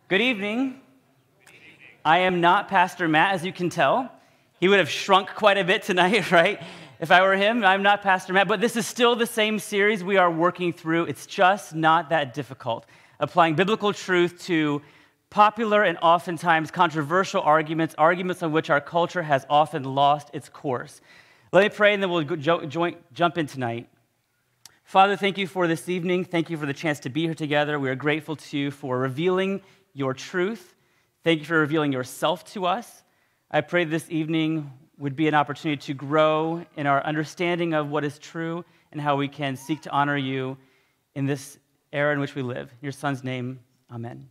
Good evening. I am not Pastor Matt, as you can tell. He would have shrunk quite a bit tonight, right? If I were him, I'm not Pastor Matt, but this is still the same series we are working through. It's just not that difficult. Applying biblical truth to popular and oftentimes controversial arguments on which our culture has often lost its course. Let me pray, and then we'll jump in tonight. Father, thank you for this evening. Thank you for the chance to be here together. We are grateful to you for revealing your truth. Thank you for revealing yourself to us. I pray this evening would be an opportunity to grow in our understanding of what is true and how we can seek to honor you in this era in which we live. In your Son's name, amen.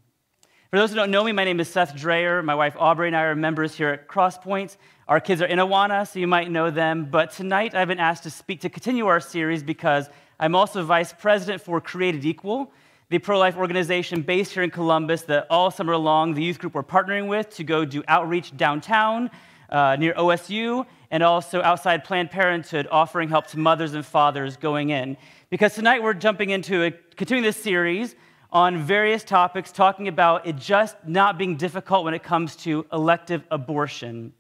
For those who don't know me, my name is Seth Dreyer. My wife Aubrey and I are members here at CrossPointe. Our kids are in Awana, so you might know them. But tonight I've been asked to speak to continue our series because I'm also vice president for Created Equal, the pro-life organization based here in Columbus that all summer long the youth group we're partnering with to go do outreach downtown near OSU and also outside Planned Parenthood, offering help to mothers and fathers going in. Because tonight we're continuing this series on various topics, talking about it just not being difficult when it comes to elective abortion.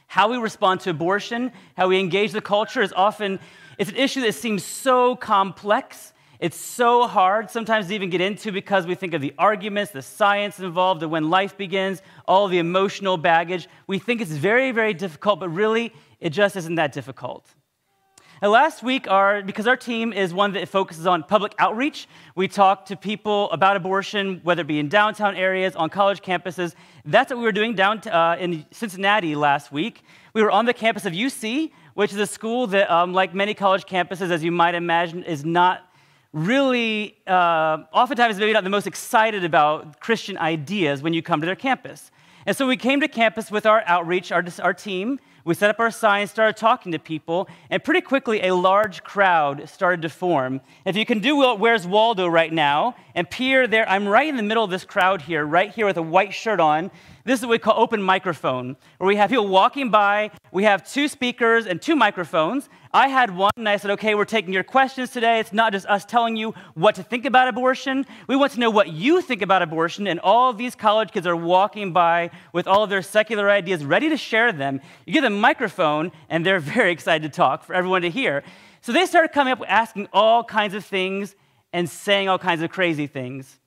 How we respond to abortion, how we engage the culture it's an issue that seems so complex. It's so hard sometimes to even get into because we think of the arguments, the science involved, and when life begins, all the emotional baggage. We think it's very, very difficult, but really, it just isn't that difficult. And last week, because our team is one that focuses on public outreach, we talked to people about abortion, whether it be in downtown areas, on college campuses. That's what we were doing down in Cincinnati last week. We were on the campus of UC, which is a school that, like many college campuses, as you might imagine, is not really, oftentimes maybe not the most excited about Christian ideas when you come to their campus. And so we came to campus with our outreach, our team. We set up our signs, started talking to people, and pretty quickly a large crowd started to form. If you can do Where's Waldo right now, and peer there, I'm right in the middle of this crowd here, right here with a white shirt on. This is what we call open microphone, where we have people walking by. We have 2 speakers and 2 microphones. I had one, and I said, okay, we're taking your questions today. It's not just us telling you what to think about abortion. We want to know what you think about abortion, and all of these college kids are walking by with all of their secular ideas ready to share them. You give them a microphone, and they're very excited to talk for everyone to hear. So they started coming up asking all kinds of things and saying all kinds of crazy things.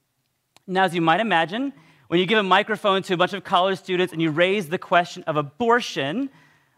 Now, as you might imagine, when you give a microphone to a bunch of college students and you raise the question of abortion,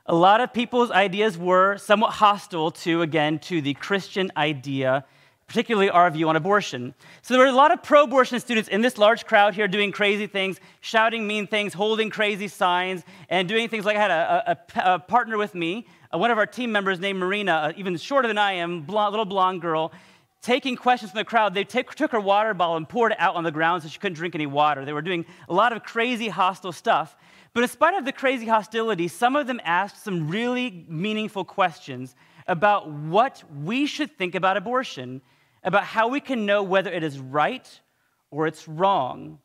a lot of people's ideas were somewhat hostile to the Christian idea, particularly our view on abortion. So there were a lot of pro-abortion students in this large crowd here doing crazy things, shouting mean things, holding crazy signs, and doing things like I had a partner with me, one of our team members named Marina, even shorter than I am, little blonde girl, taking questions from the crowd. They took her water bottle and poured it out on the ground so she couldn't drink any water. They were doing a lot of crazy, hostile stuff. But in spite of the crazy hostility, some of them asked some really meaningful questions about what we should think about abortion, about how we can know whether it is right or it's wrong.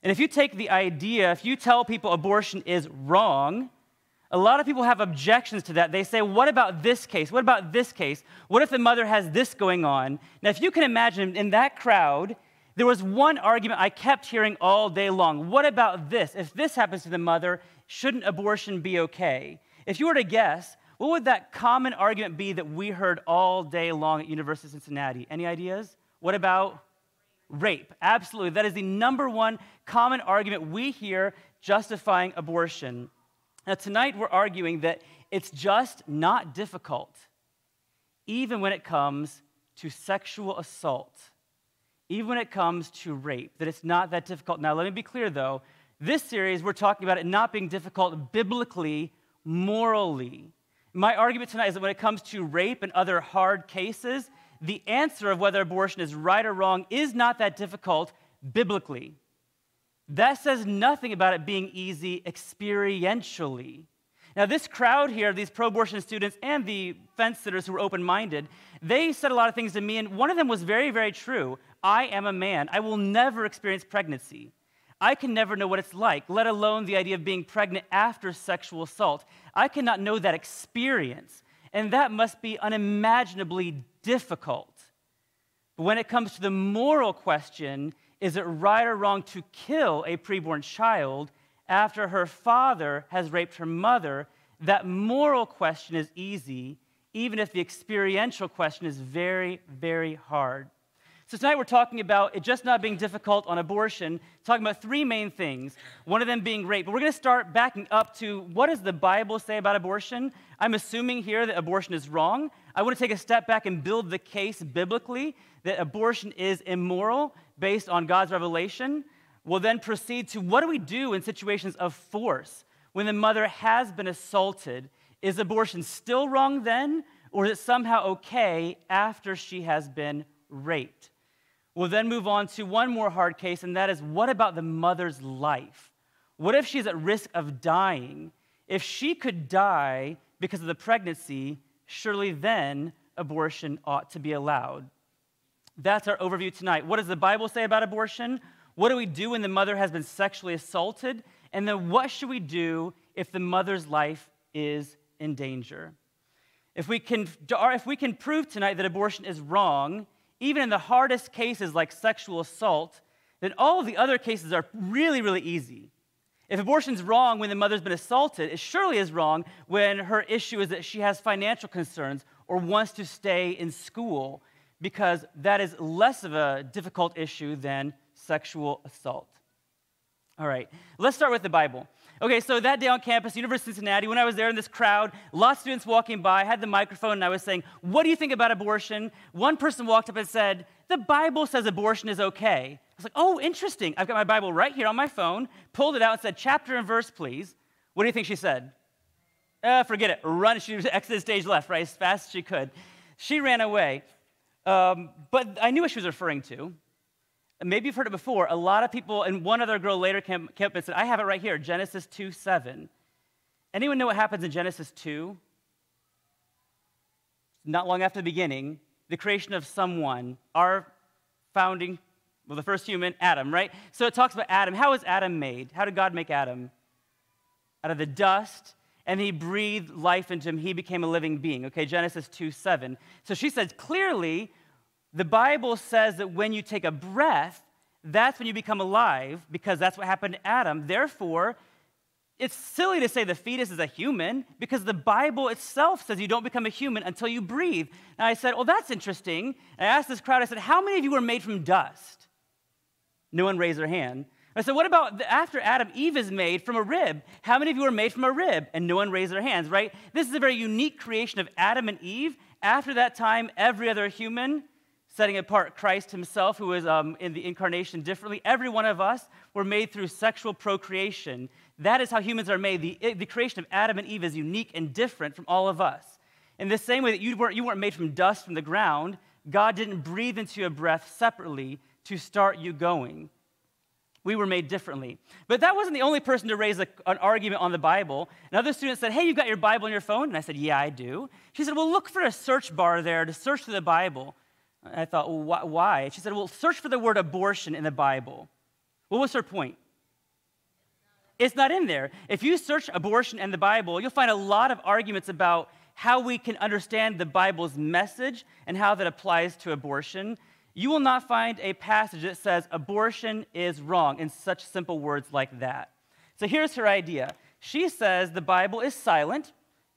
And if you take the idea, if you tell people abortion is wrong, a lot of people have objections to that. They say, what about this case? What about this case? What if the mother has this going on? Now, if you can imagine, in that crowd, there was one argument I kept hearing all day long. What about this? If this happens to the mother, shouldn't abortion be okay? If you were to guess, what would that common argument be that we heard all day long at University of Cincinnati? Any ideas? What about rape? Absolutely. That is the number one common argument we hear justifying abortion. Now, tonight we're arguing that it's just not difficult, even when it comes to sexual assault, even when it comes to rape, that it's not that difficult. Now, let me be clear, though. This series, we're talking about it not being difficult biblically, morally. My argument tonight is that when it comes to rape and other hard cases, the answer of whether abortion is right or wrong is not that difficult biblically. That says nothing about it being easy experientially. Now, this crowd here, these pro-abortion students and the fence sitters who were open-minded, they said a lot of things to me, and one of them was very, very true. I am a man. I will never experience pregnancy. I can never know what it's like, let alone the idea of being pregnant after sexual assault. I cannot know that experience, and that must be unimaginably difficult. But when it comes to the moral question, Is it right or wrong to kill a preborn child after her father has raped her mother? That moral question is easy, even if the experiential question is very, very hard. So tonight we're talking about it just not being difficult on abortion, talking about three main things, one of them being rape. But we're going to start backing up to what does the Bible say about abortion? I'm assuming here that abortion is wrong. I want to take a step back and build the case biblically that abortion is immoral based on God's revelation. We'll then proceed to what do we do in situations of force? When the mother has been assaulted, is abortion still wrong then, or is it somehow okay after she has been raped? We'll then move on to one more hard case, and that is, what about the mother's life? What if she's at risk of dying? If she could die because of the pregnancy, surely then abortion ought to be allowed. That's our overview tonight. What does the Bible say about abortion? What do we do when the mother has been sexually assaulted? And then what should we do if the mother's life is in danger? If we can prove tonight that abortion is wrong, even in the hardest cases like sexual assault, then all of the other cases are really, really easy. If abortion's wrong when the mother's been assaulted, it surely is wrong when her issue is that she has financial concerns or wants to stay in school, because that is less of a difficult issue than sexual assault. All right, let's start with the Bible. Okay, so that day on campus, University of Cincinnati, when I was there in this crowd, lots of students walking by, I had the microphone, and I was saying, what do you think about abortion? One person walked up and said, the Bible says abortion is okay. I was like, oh, interesting. I've got my Bible right here on my phone, pulled it out and said, chapter and verse, please. What do you think she said? Forget it. Run. She exited stage left, right, as fast as she could. She ran away. But I knew what she was referring to. Maybe you've heard it before. A lot of people, and one other girl later came up and said, I have it right here, Genesis 2:7. Anyone know what happens in Genesis 2? Not long after the beginning, the creation of someone, our founding, well, the first human, Adam, right? So it talks about Adam. How was Adam made? How did God make Adam? Out of the dust, and he breathed life into him. He became a living being, okay? Genesis 2:7. So she says, clearly, the Bible says that when you take a breath, that's when you become alive, because that's what happened to Adam. Therefore, it's silly to say the fetus is a human, because the Bible itself says you don't become a human until you breathe. And I said, well, that's interesting. And I asked this crowd, I said, how many of you were made from dust? No one raised their hand. I said, what about after Adam, Eve is made from a rib? How many of you were made from a rib? And no one raised their hands, right? This is a very unique creation of Adam and Eve. After that time, every other human, setting apart Christ himself, who is in the incarnation differently. Every one of us were made through sexual procreation. That is how humans are made. The creation of Adam and Eve is unique and different from all of us. In the same way that you weren't made from dust from the ground, God didn't breathe into your breath separately to start you going. We were made differently. But that wasn't the only person to raise an argument on the Bible. Another student said, hey, you've got your Bible on your phone? And I said, yeah, I do. She said, well, look for a search bar there to search through the Bible. I thought, well, why? She said, well, search for the word abortion in the Bible. What was her point? It's not in there. If you search abortion in the Bible, you'll find a lot of arguments about how we can understand the Bible's message and how that applies to abortion. You will not find a passage that says abortion is wrong in such simple words like that. So here's her idea. She says the Bible is silent.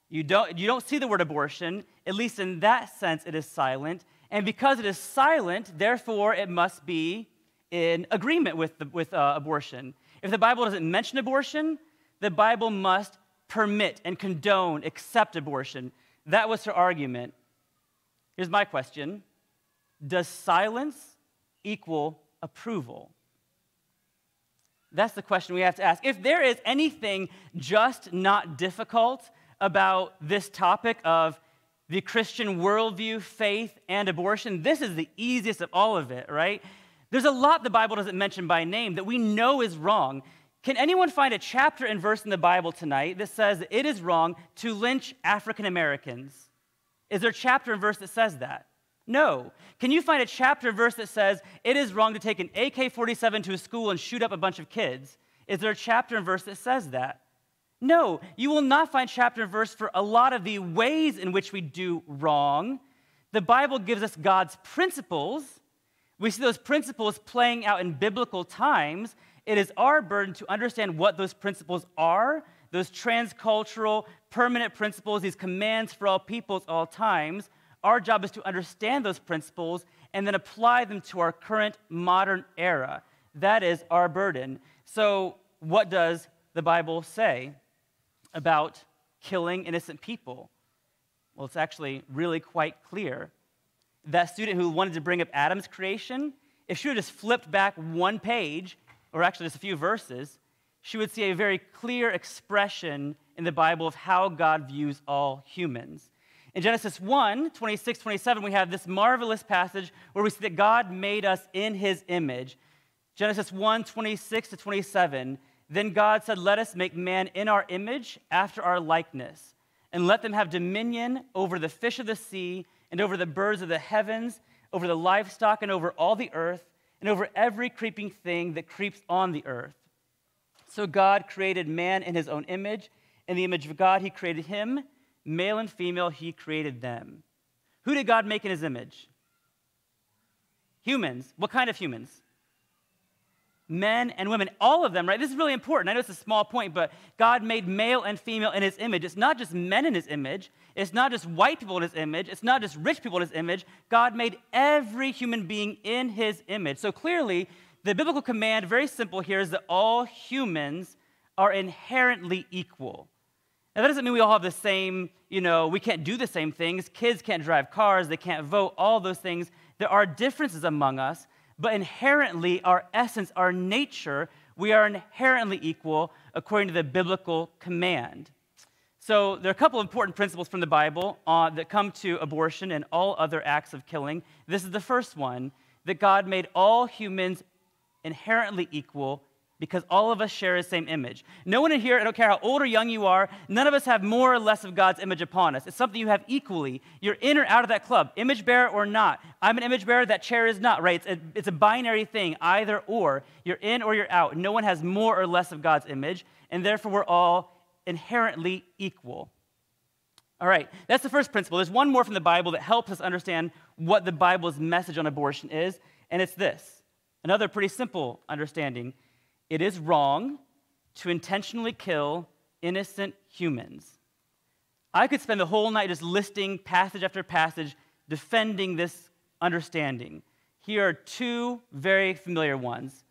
You don't see the word abortion. At least in that sense, it is silent. And because it is silent, therefore, it must be in agreement with abortion. If the Bible doesn't mention abortion, the Bible must permit and condone, accept abortion. That was her argument. Here's my question. Does silence equal approval? That's the question we have to ask. If there is anything just not difficult about this topic of the Christian worldview, faith, and abortion, this is the easiest of all of it, right? There's a lot the Bible doesn't mention by name that we know is wrong. Can anyone find a chapter and verse in the Bible tonight that says that it is wrong to lynch African Americans? Is there a chapter and verse that says that? No. Can you find a chapter and verse that says it is wrong to take an AK-47 to a school and shoot up a bunch of kids? Is there a chapter and verse that says that? No, you will not find chapter and verse for a lot of the ways in which we do wrong. The Bible gives us God's principles, We see those principles playing out in biblical times. It is our burden to understand what those principles are, those transcultural, permanent principles, these commands for all peoples, all times. Our job is to understand those principles and then apply them to our current modern era. That is our burden. So what does the Bible say about killing innocent people? Well, it's actually really quite clear. That student who wanted to bring up Adam's creation, if she would have just flipped back one page, or actually just a few verses, she would see a very clear expression in the Bible of how God views all humans. In Genesis 1, 26, 27, we have this marvelous passage where we see that God made us in his image. Genesis 1, 26 to 27, then God said, let us make man in our image after our likeness, and let them have dominion over the fish of the sea and over the birds of the heavens, over the livestock and over all the earth, and over every creeping thing that creeps on the earth. So God created man in his own image. In the image of God, he created him. Male and female, he created them. Who did God make in his image? Humans. What kind of humans? Men and women, all of them, right? This is really important. I know it's a small point, but God made male and female in his image. It's not just men in his image. It's not just white people in his image. It's not just rich people in his image. God made every human being in his image. So clearly, the biblical command, very simple here, is that all humans are inherently equal. Now, that doesn't mean we all have the same, we can't do the same things. Kids can't drive cars. They can't vote, all those things. There are differences among us. But inherently, our essence, our nature, we are inherently equal according to the biblical command. So there are a couple of important principles from the Bible that come to abortion and all other acts of killing. This is the first one, that God made all humans inherently equal because all of us share the same image. No one in here, I don't care how old or young you are, none of us have more or less of God's image upon us. It's something you have equally. You're in or out of that club, image bearer or not. I'm an image bearer, that chair is not, right? It's a binary thing, either or. You're in or you're out. No one has more or less of God's image, and therefore we're all inherently equal. All right, that's the first principle. There's one more from the Bible that helps us understand what the Bible's message on abortion is, and it's this. Another pretty simple understanding. It is wrong to intentionally kill innocent humans. I could spend the whole night just listing passage after passage, defending this understanding. Here are two very familiar ones.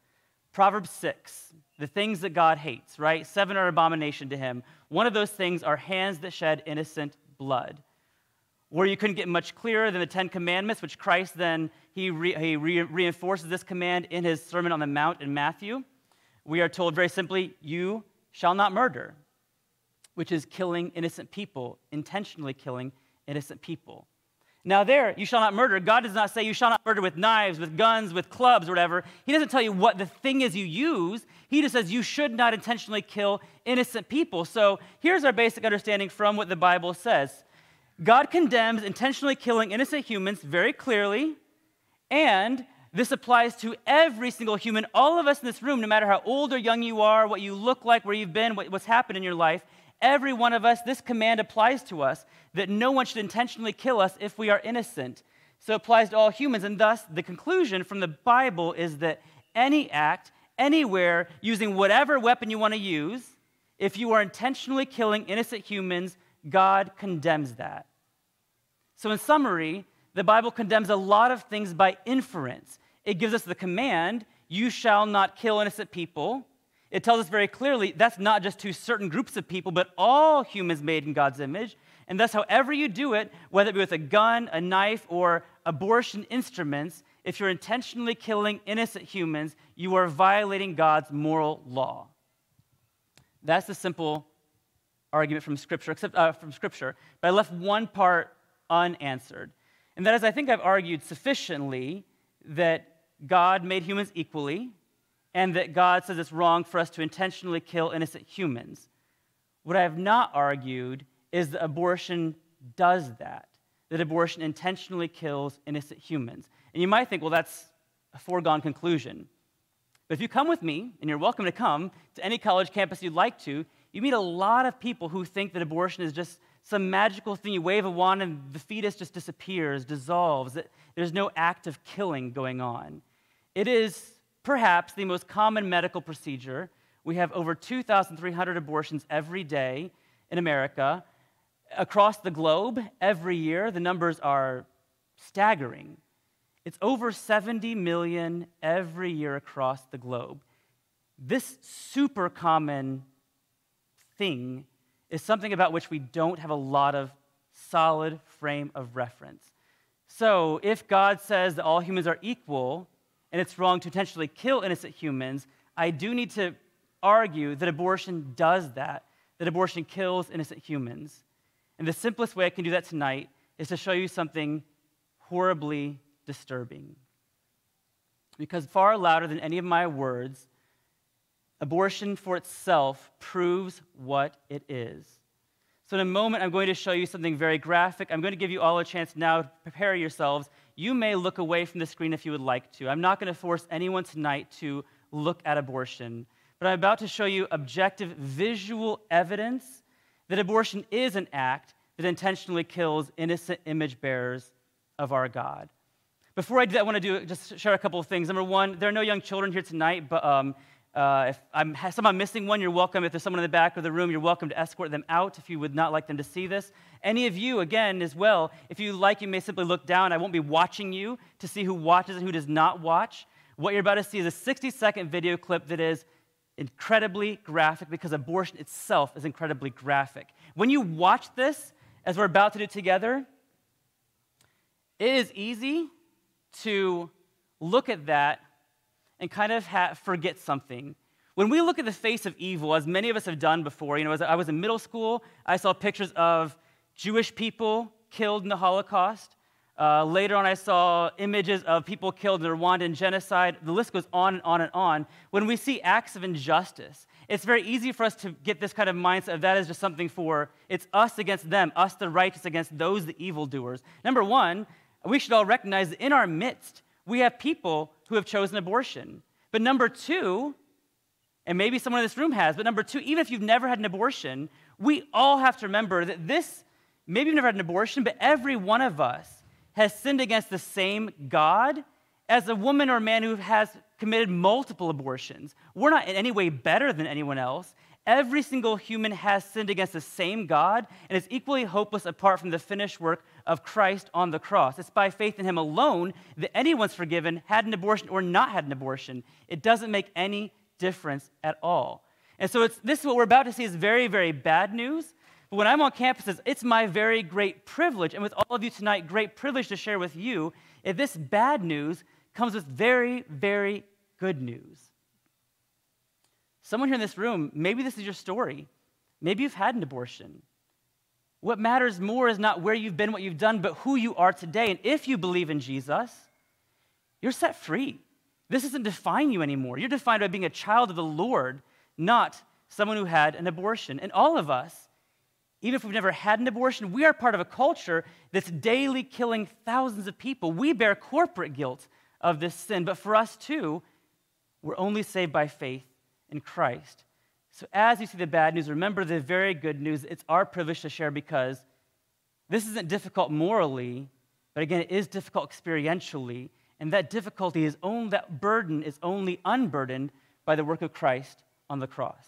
Proverbs 6, the things that God hates, right? 7 are abomination to him. One of those things are hands that shed innocent blood. Where you couldn't get much clearer than the 10 Commandments, which Christ then, he reinforces this command in his Sermon on the Mount in Matthew. We are told very simply, you shall not murder, which is killing innocent people, intentionally killing innocent people. Now there, you shall not murder. God does not say you shall not murder with knives, with guns, with clubs, or whatever. He doesn't tell you what the thing is you use. He just says you should not intentionally kill innocent people. So here's our basic understanding from what the Bible says. God condemns intentionally killing innocent humans very clearly, and this applies to every single human, all of us in this room, no matter how old or young you are, what you look like, where you've been, what's happened in your life. Every one of us, this command applies to us, that no one should intentionally kill us if we are innocent. So it applies to all humans, and thus the conclusion from the Bible is that any act, anywhere, using whatever weapon you want to use, if you are intentionally killing innocent humans, God condemns that. So in summary, the Bible condemns a lot of things by inference. It gives us the command, you shall not kill innocent people. It tells us very clearly that's not just to certain groups of people, but all humans made in God's image. And thus, however you do it, whether it be with a gun, a knife, or abortion instruments, if you're intentionally killing innocent humans, you are violating God's moral law. That's the simple argument from Scripture, but I left one part unanswered. And that is, I think I've argued sufficiently that God made humans equally, and that God says it's wrong for us to intentionally kill innocent humans. What I have not argued is that abortion does that abortion intentionally kills innocent humans. And you might think, well, that's a foregone conclusion. But if you come with me, and you're welcome to come to any college campus you'd like to, you meet a lot of people who think that abortion is just some magical thing. You wave a wand and the fetus just disappears, dissolves. There's no act of killing going on. It is perhaps the most common medical procedure. We have over 2,300 abortions every day in America. Across the globe, every year, the numbers are staggering. It's over 70 million every year across the globe. This super common thing is something about which we don't have a lot of solid frame of reference. So if God says that all humans are equal and it's wrong to intentionally kill innocent humans, I do need to argue that abortion does that abortion kills innocent humans. And the simplest way I can do that tonight is to show you something horribly disturbing. Because far louder than any of my words, abortion for itself proves what it is. So in a moment, I'm going to show you something very graphic. I'm going to give you all a chance now to prepare yourselves. You may look away from the screen if you would like to. I'm not going to force anyone tonight to look at abortion, but I'm about to show you objective visual evidence that abortion is an act that intentionally kills innocent image bearers of our God. Before I do that, I want to just share a couple of things. Number one, there are no young children here tonight, but if I'm missing one, you're welcome. If there's someone in the back of the room, you're welcome to escort them out if you would not like them to see this. Any of you, again, as well, if you like, you may simply look down. I won't be watching you to see who watches and who does not watch. What you're about to see is a 60-second video clip that is incredibly graphic because abortion itself is incredibly graphic. When you watch this, as we're about to do together, it is easy to look at that and kind of forget something. When we look at the face of evil, as many of us have done before, as I was in middle school, I saw pictures of Jewish people killed in the Holocaust. Later on, I saw images of people killed in the Rwandan genocide. The list goes on and on and on. When we see acts of injustice, it's very easy for us to get this kind of mindset of that is just something for, it's us against them, us the righteous against those the evildoers. Number one, we should all recognize that in our midst, we have people who have chosen abortion. But number two, and maybe someone in this room has, but number two, even if you've never had an abortion, we all have to remember that maybe you've never had an abortion, but every one of us has sinned against the same God as a woman or a man who has committed multiple abortions. We're not in any way better than anyone else. Every single human has sinned against the same God and is equally hopeless apart from the finished work of Christ on the cross. It's by faith in him alone that anyone's forgiven, had an abortion or not had an abortion. It doesn't make any difference at all. And so this is what we're about to see is very, very bad news. But when I'm on campuses, it's my very great privilege, and with all of you tonight, great privilege to share with you, if this bad news comes with very, very good news. Someone here in this room, maybe this is your story. Maybe you've had an abortion. What matters more is not where you've been, what you've done, but who you are today. And if you believe in Jesus, you're set free. This doesn't define you anymore. You're defined by being a child of the Lord, not someone who had an abortion. And all of us, even if we've never had an abortion, we are part of a culture that's daily killing thousands of people. We bear corporate guilt of this sin, but for us too, we're only saved by faith in Christ. So as you see the bad news, remember the very good news. It's our privilege to share because this isn't difficult morally, but again, it is difficult experientially, and that difficulty that burden is only unburdened by the work of Christ on the cross.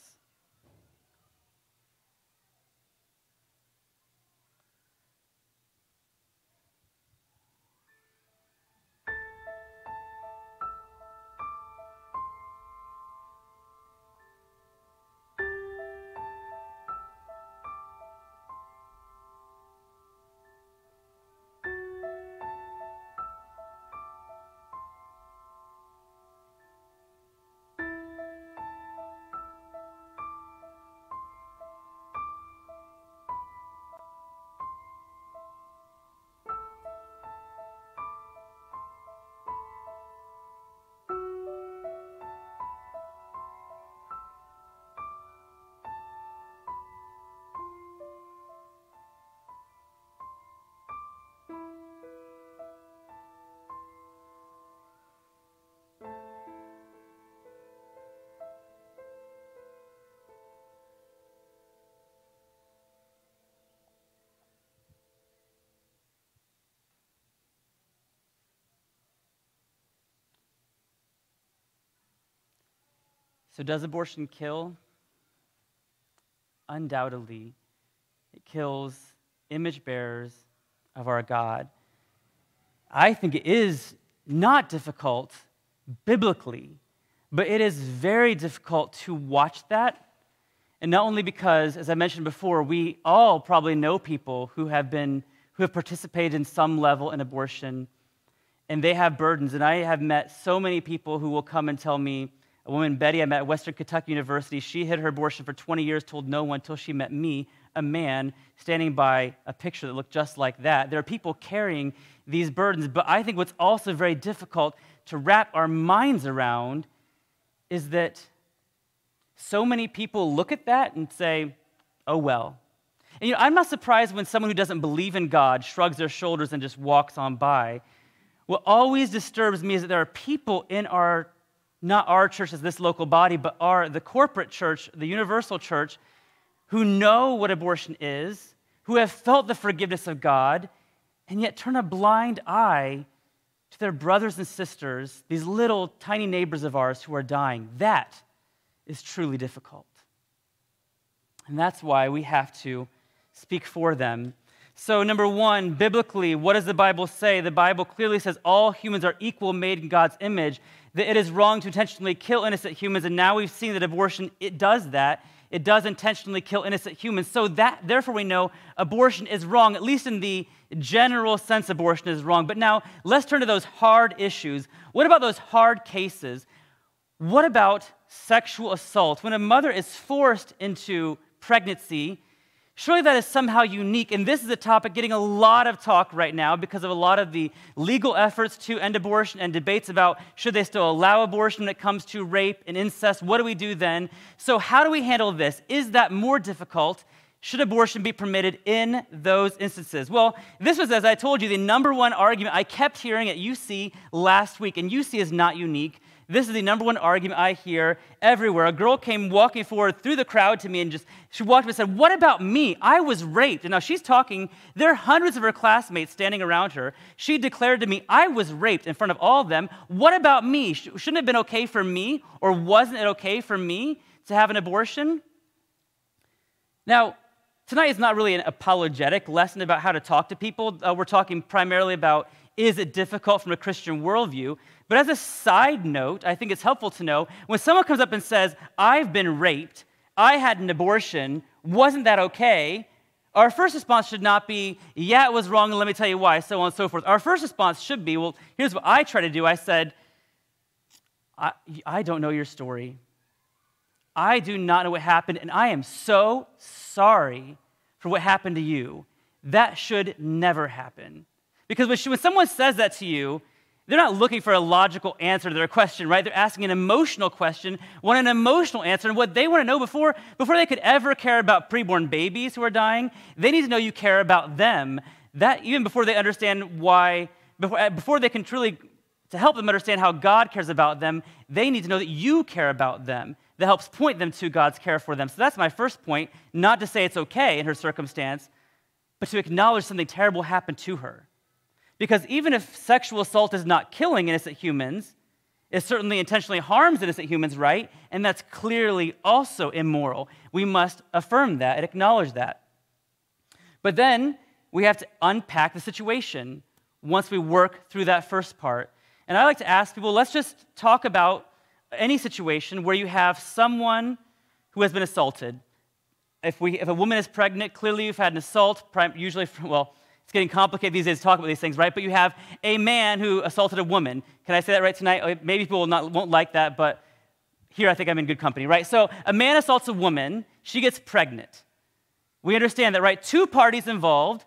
So does abortion kill? Undoubtedly, it kills image bearers of our God. I think it is not difficult biblically, but it is very difficult to watch that. And not only because, as I mentioned before, we all probably know people who have participated in some level in abortion, and they have burdens. And I have met so many people who will come and tell me, a woman, Betty, I met at Western Kentucky University, she hid her abortion for 20 years, told no one until she met me, a man, standing by a picture that looked just like that. There are people carrying these burdens, but I think what's also very difficult to wrap our minds around is that so many people look at that and say, oh well. And I'm not surprised when someone who doesn't believe in God shrugs their shoulders and just walks on by. What always disturbs me is that there are people in not our church as this local body, but the corporate church, the universal church, who know what abortion is, who have felt the forgiveness of God, and yet turn a blind eye to their brothers and sisters, these little tiny neighbors of ours who are dying. That is truly difficult. And that's why we have to speak for them. So number one, biblically, what does the Bible say? The Bible clearly says all humans are equal, made in God's image, that it is wrong to intentionally kill innocent humans, and now we've seen that abortion, it does that. It does intentionally kill innocent humans. So therefore we know abortion is wrong, at least in the general sense abortion is wrong. But now let's turn to those hard issues. What about those hard cases? What about sexual assault? When a mother is forced into pregnancy, surely that is somehow unique. And this is a topic getting a lot of talk right now because of a lot of the legal efforts to end abortion and debates about should they still allow abortion when it comes to rape and incest. What do we do then? So how do we handle this? Is that more difficult? Should abortion be permitted in those instances? Well, this was, as I told you, the number one argument I kept hearing at UC last week. And UC is not unique. This is the number one argument I hear everywhere. A girl came walking forward through the crowd to me and she walked up and said, what about me? I was raped. And now she's talking, there are hundreds of her classmates standing around her. She declared to me, I was raped in front of all of them. What about me? Shouldn't it have been okay for me? Or wasn't it okay for me to have an abortion? Now, tonight is not really an apologetic lesson about how to talk to people. We're talking primarily about, is it difficult from a Christian worldview? But as a side note, I think it's helpful to know, when someone comes up and says, I've been raped, I had an abortion, wasn't that okay? Our first response should not be, yeah, it was wrong, and let me tell you why, so on and so forth. Our first response should be, well, here's what I try to do. I said, I don't know your story. I do not know what happened, and I am so sorry for what happened to you. That should never happen. Because when someone says that to you, they're not looking for a logical answer to their question, right? They're asking an emotional question, want an emotional answer. And what they want to know before they could ever care about preborn babies who are dying, they need to know you care about them. That even before they understand why, before they can truly, to help them understand how God cares about them, they need to know that you care about them. That helps point them to God's care for them. So that's my first point, not to say it's okay in her circumstance, but to acknowledge something terrible happened to her. Because even if sexual assault is not killing innocent humans, it certainly intentionally harms innocent humans, right? And that's clearly also immoral. We must affirm that and acknowledge that. But then we have to unpack the situation once we work through that first part. And I like to ask people, let's just talk about any situation where you have someone who has been assaulted. If a woman is pregnant, clearly you've had an assault, usually it's getting complicated these days to talk about these things, right? But you have a man who assaulted a woman. Can I say that right tonight? Maybe people won't like that, but here I think I'm in good company, right? So a man assaults a woman. She gets pregnant. We understand that, right? Two parties involved,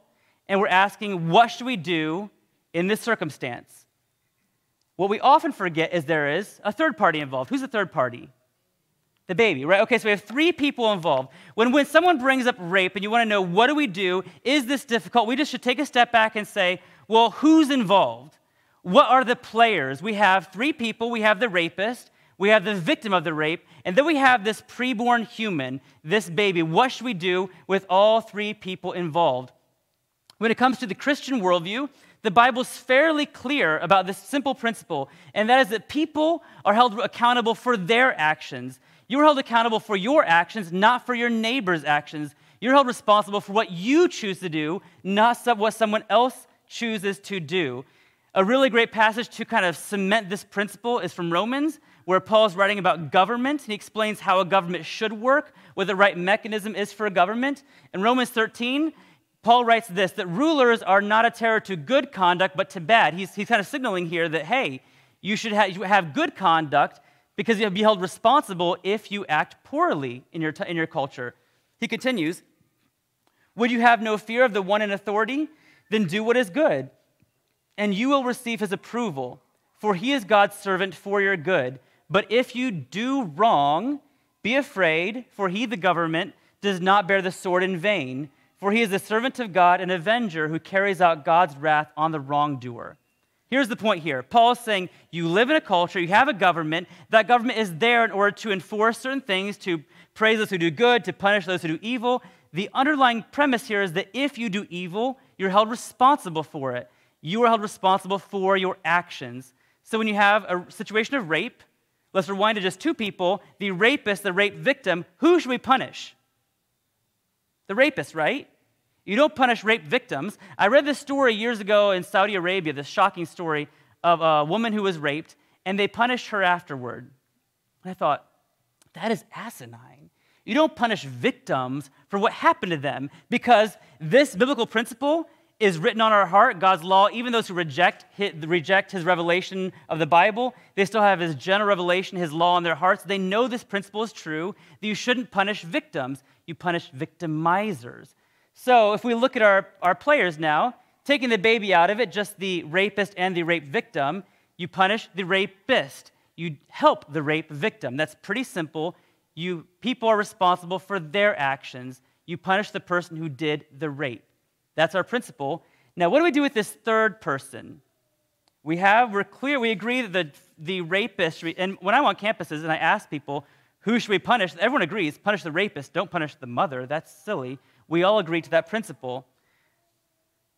and we're asking, what should we do in this circumstance? What we often forget is there is a third party involved. Who's the third party? The baby, right? Okay, so we have three people involved. When someone brings up rape and you want to know what do we do, is this difficult? We just should take a step back and say, well, who's involved? What are the players? We have three people. We have the rapist, we have the victim of the rape, and then we have this preborn human, this baby. What should we do with all three people involved? When it comes to the Christian worldview, the Bible's fairly clear about this simple principle, and that is that people are held accountable for their actions. You're held accountable for your actions, not for your neighbor's actions. You're held responsible for what you choose to do, not what someone else chooses to do. A really great passage to kind of cement this principle is from Romans, where Paul's writing about government. He explains how a government should work, what the right mechanism is for a government. In Romans 13, Paul writes this, that rulers are not a terror to good conduct, but to bad. He's kind of signaling here that, hey, you should have good conduct because you'll be held responsible if you act poorly in your culture. He continues, would you have no fear of the one in authority? Then do what is good, and you will receive his approval, for he is God's servant for your good. But if you do wrong, be afraid, for he, the government, does not bear the sword in vain, for he is the servant of God, an avenger who carries out God's wrath on the wrongdoer. Here's the point here. Paul is saying you live in a culture, you have a government. That government is there in order to enforce certain things, to praise those who do good, to punish those who do evil. The underlying premise here is that if you do evil, you're held responsible for it. You are held responsible for your actions. So when you have a situation of rape, let's rewind to just two people, the rapist, the rape victim, who should we punish? The rapist, right? You don't punish rape victims. I read this story years ago in Saudi Arabia, this shocking story of a woman who was raped, and they punished her afterward. And I thought, that is asinine. You don't punish victims for what happened to them, because this biblical principle is written on our heart, God's law. Even those who reject his revelation of the Bible, they still have his general revelation, his law in their hearts. They know this principle is true, that you shouldn't punish victims. You punish victimizers. So if we look at our players now, taking the baby out of it, just the rapist and the rape victim, you punish the rapist. You help the rape victim. That's pretty simple. People are responsible for their actions. You punish the person who did the rape. That's our principle. Now, what do we do with this third person? We agree that the rapist, and when I'm on campuses and I ask people, who should we punish? Everyone agrees, punish the rapist, don't punish the mother. That's silly. We all agree to that principle.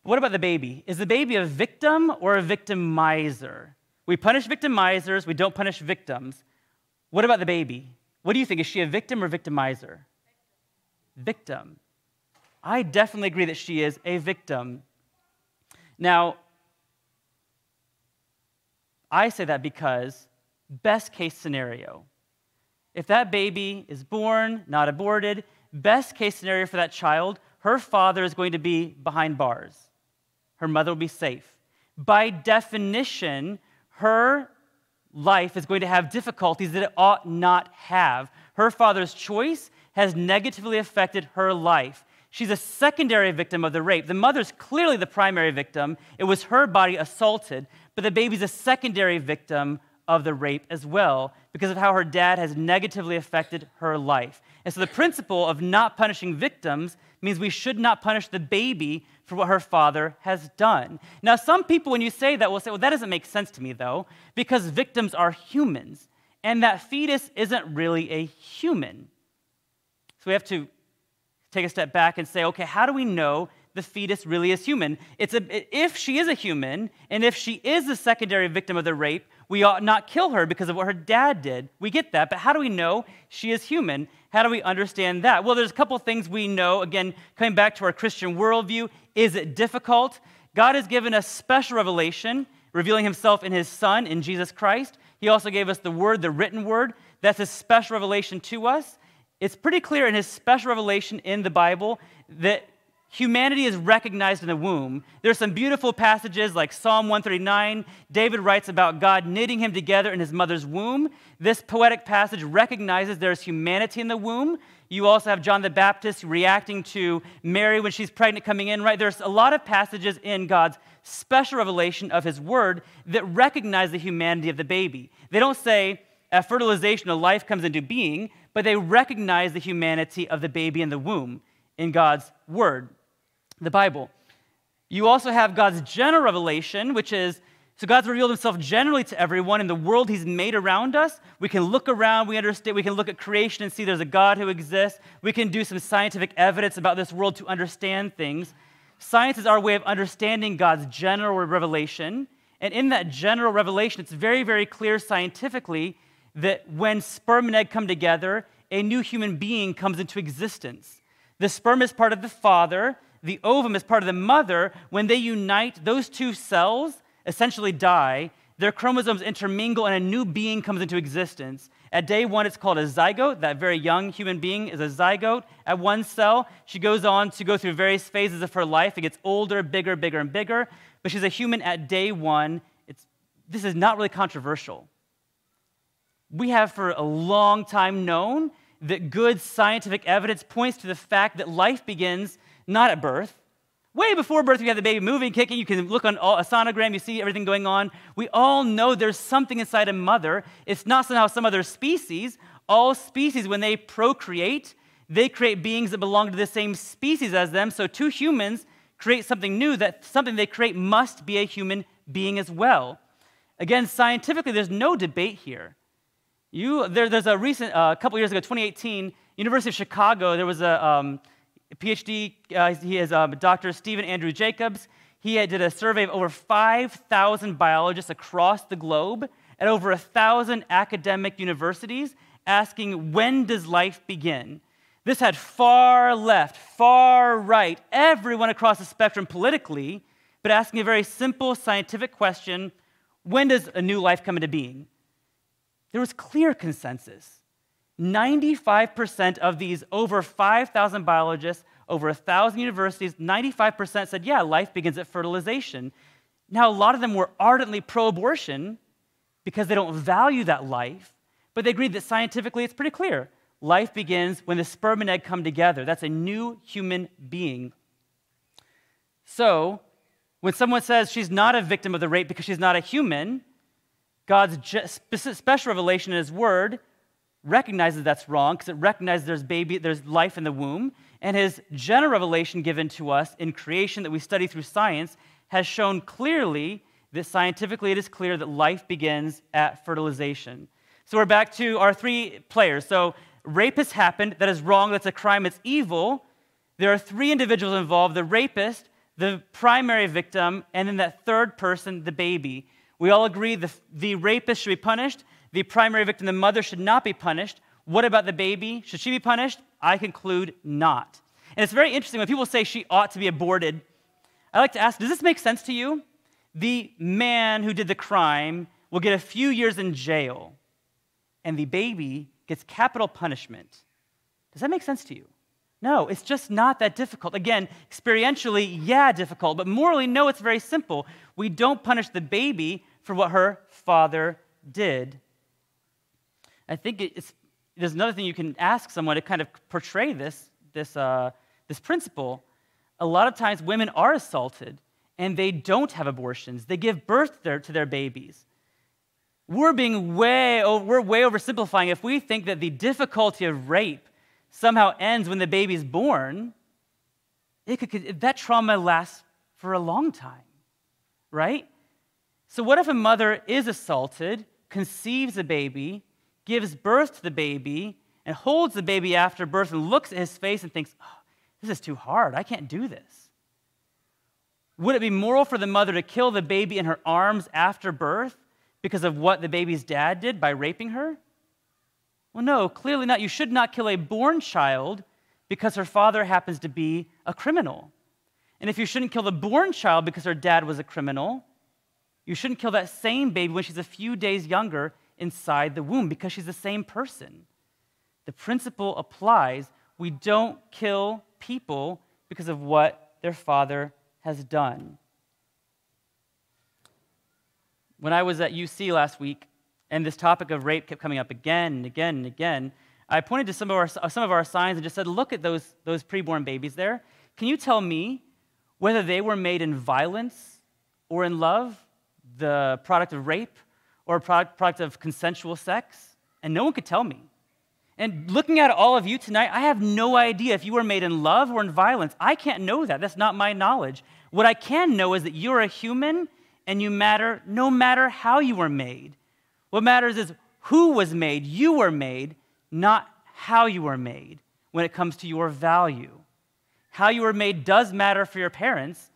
What about the baby? Is the baby a victim or a victimizer? We punish victimizers, we don't punish victims. What about the baby? What do you think? Is she a victim or victimizer? Victim. I definitely agree that she is a victim. Now, I say that because best case scenario, if that baby is born, not aborted, best case scenario for that child, her father is going to be behind bars. Her mother will be safe. By definition, her life is going to have difficulties that it ought not have. Her father's choice has negatively affected her life. She's a secondary victim of the rape. The mother's clearly the primary victim. It was her body assaulted, but the baby's a secondary victim of the rape as well because of how her dad has negatively affected her life. And so the principle of not punishing victims means we should not punish the baby for what her father has done. Now, some people, when you say that, will say, well, that doesn't make sense to me, though, because victims are humans, and that fetus isn't really a human. So we have to take a step back and say, okay, how do we know the fetus really is human? If she is a human, and if she is the secondary victim of the rape, we ought not kill her because of what her dad did. We get that, but how do we know she is human? How do we understand that? Well, there's a couple things we know. Again, coming back to our Christian worldview, is it difficult? God has given us special revelation, revealing himself in his Son, in Jesus Christ. He also gave us the Word, the written Word. That's his special revelation to us. It's pretty clear in his special revelation in the Bible that humanity is recognized in the womb. There's some beautiful passages like Psalm 139. David writes about God knitting him together in his mother's womb. This poetic passage recognizes there's humanity in the womb. You also have John the Baptist reacting to Mary when she's pregnant coming in, right? There's a lot of passages in God's special revelation of his word that recognize the humanity of the baby. They don't say, at fertilization, a life comes into being, but they recognize the humanity of the baby in the womb in God's word, the Bible. You also have God's general revelation, which is, so God's revealed himself generally to everyone in the world he's made around us. We can look around, we understand, we can look at creation and see there's a God who exists. We can do some scientific evidence about this world to understand things. Science is our way of understanding God's general revelation. And in that general revelation, it's very, very clear scientifically that when sperm and egg come together, a new human being comes into existence. The sperm is part of the father, the ovum is part of the mother. When they unite, those two cells essentially die, their chromosomes intermingle, and a new being comes into existence. At day one, it's called a zygote. That very young human being is a zygote. At one cell, she goes on to go through various phases of her life. It gets older, bigger, bigger, and bigger. But she's a human at day one. This is not really controversial. We have for a long time known that good scientific evidence points to the fact that life begins not at birth. Way before birth, we have the baby moving, kicking. You can look on a sonogram, you see everything going on. We all know there's something inside a mother. It's not somehow some other species. All species, when they procreate, they create beings that belong to the same species as them. So two humans create something new, that something they create must be a human being as well. Again, scientifically, there's no debate here. There's a recent, couple years ago, 2018, University of Chicago, there was a PhD, he is Dr. Stephen Andrew Jacobs. He did a survey of over 5,000 biologists across the globe at over 1,000 academic universities asking, when does life begin? This had far left, far right, everyone across the spectrum politically, but asking a very simple scientific question, when does a new life come into being? There was clear consensus. 95% of these over 5,000 biologists, over 1,000 universities, 95% said, yeah, life begins at fertilization. Now, a lot of them were ardently pro-abortion because they don't value that life, but they agreed that scientifically it's pretty clear. Life begins when the sperm and egg come together. That's a new human being. So, when someone says she's not a victim of the rape because she's not a human, God's special revelation in His Word recognizes that's wrong because it recognizes there's life in the womb, and His general revelation given to us in creation that we study through science has shown clearly that scientifically it is clear that life begins at fertilization. So we're back to our three players. So rape has happened. That is wrong. That's a crime. It's evil. There are three individuals involved: the rapist, the primary victim, and then that third person, the baby. We all agree the rapist should be punished. The primary victim, the mother, should not be punished. What about the baby? Should she be punished? I conclude not. And it's very interesting when people say she ought to be aborted. I like to ask, does this make sense to you? The man who did the crime will get a few years in jail, and the baby gets capital punishment. Does that make sense to you? No, it's just not that difficult. Again, experientially, yeah, difficult, but morally, no, it's very simple. We don't punish the baby for what her father did. I think there's another thing you can ask someone to kind of portray this principle. A lot of times women are assaulted and they don't have abortions. They give birth to their babies. We're way oversimplifying if we think that the difficulty of rape somehow ends when the baby's born. That trauma lasts for a long time, right? So what if a mother is assaulted, conceives a baby, gives birth to the baby, and holds the baby after birth and looks at his face and thinks, oh, this is too hard, I can't do this? Would it be moral for the mother to kill the baby in her arms after birth because of what the baby's dad did by raping her? Well, no, clearly not. You should not kill a born child because her father happens to be a criminal. And if you shouldn't kill the born child because her dad was a criminal, you shouldn't kill that same baby when she's a few days younger inside the womb because she's the same person. The principle applies. We don't kill people because of what their father has done. When I was at UC last week, and this topic of rape kept coming up again and again and again, I pointed to some of our signs and just said, look at those preborn babies there. Can you tell me whether they were made in violence or in love, the product of rape or a product of consensual sex? And no one could tell me. And looking at all of you tonight, I have no idea if you were made in love or in violence. I can't know that. That's not my knowledge. What I can know is that you're a human and you matter no matter how you were made. What matters is who was made. You were made, not how you were made when it comes to your value. How you were made does matter for your parents.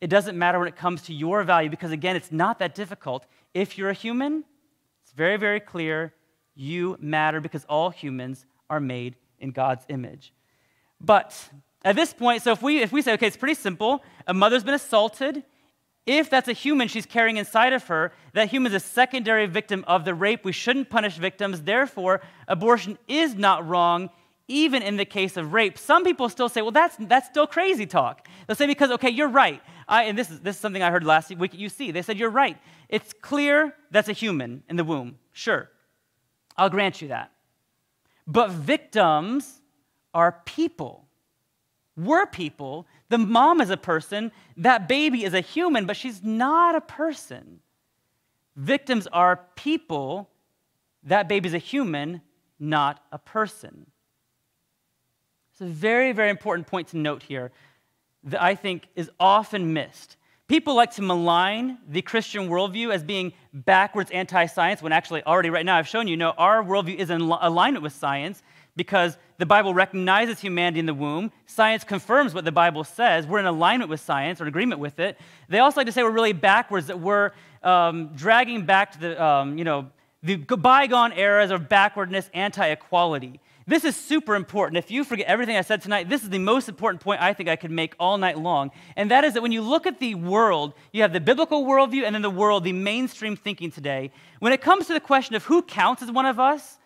It doesn't matter when it comes to your value because, again, it's not that difficult. If you're a human, it's very, very clear You matter because all humans are made in God's image. But at this point, so if we say, okay, it's pretty simple. A mother's been assaulted. If that's a human she's carrying inside of her, that human is a secondary victim of the rape. We shouldn't punish victims. Therefore, abortion is not wrong, even in the case of rape. Some people still say, well, that's still crazy talk. They'll say, because, okay, you're right. And this is something I heard last week at UC. They said, you're right. It's clear that's a human in the womb. Sure. I'll grant you that. But victims are people. We're people. The mom is a person. That baby is a human, but she's not a person. Victims are people. That baby's a human, not a person. It's a very, very important point to note here that I think is often missed. People like to malign the Christian worldview as being backwards anti-science, when actually already right now I've shown you, no, our worldview is in alignment with science because the Bible recognizes humanity in the womb. Science confirms what the Bible says. We're in alignment with science or in agreement with it. They also like to say we're really backwards, that we're dragging back to the bygone eras of backwardness, anti-equality. This is super important. If you forget everything I said tonight, this is the most important point I think I could make all night long. And that is that when you look at the world, you have the biblical worldview and then the world, the mainstream thinking today. When it comes to the question of who counts as one of us,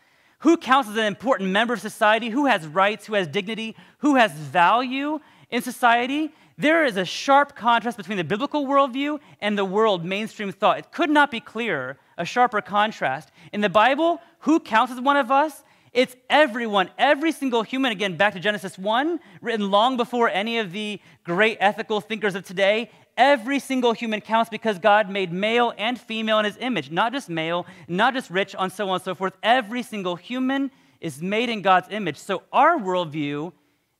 who counts as an important member of society, who has rights, who has dignity, who has value in society, there is a sharp contrast between the biblical worldview and the world mainstream thought. It could not be clearer, a sharper contrast. In the Bible, who counts as one of us? It's everyone, every single human, again, back to Genesis 1, written long before any of the great ethical thinkers of today. Every single human counts because God made male and female in his image, not just male, not just rich, and so on and so forth. Every single human is made in God's image. So our worldview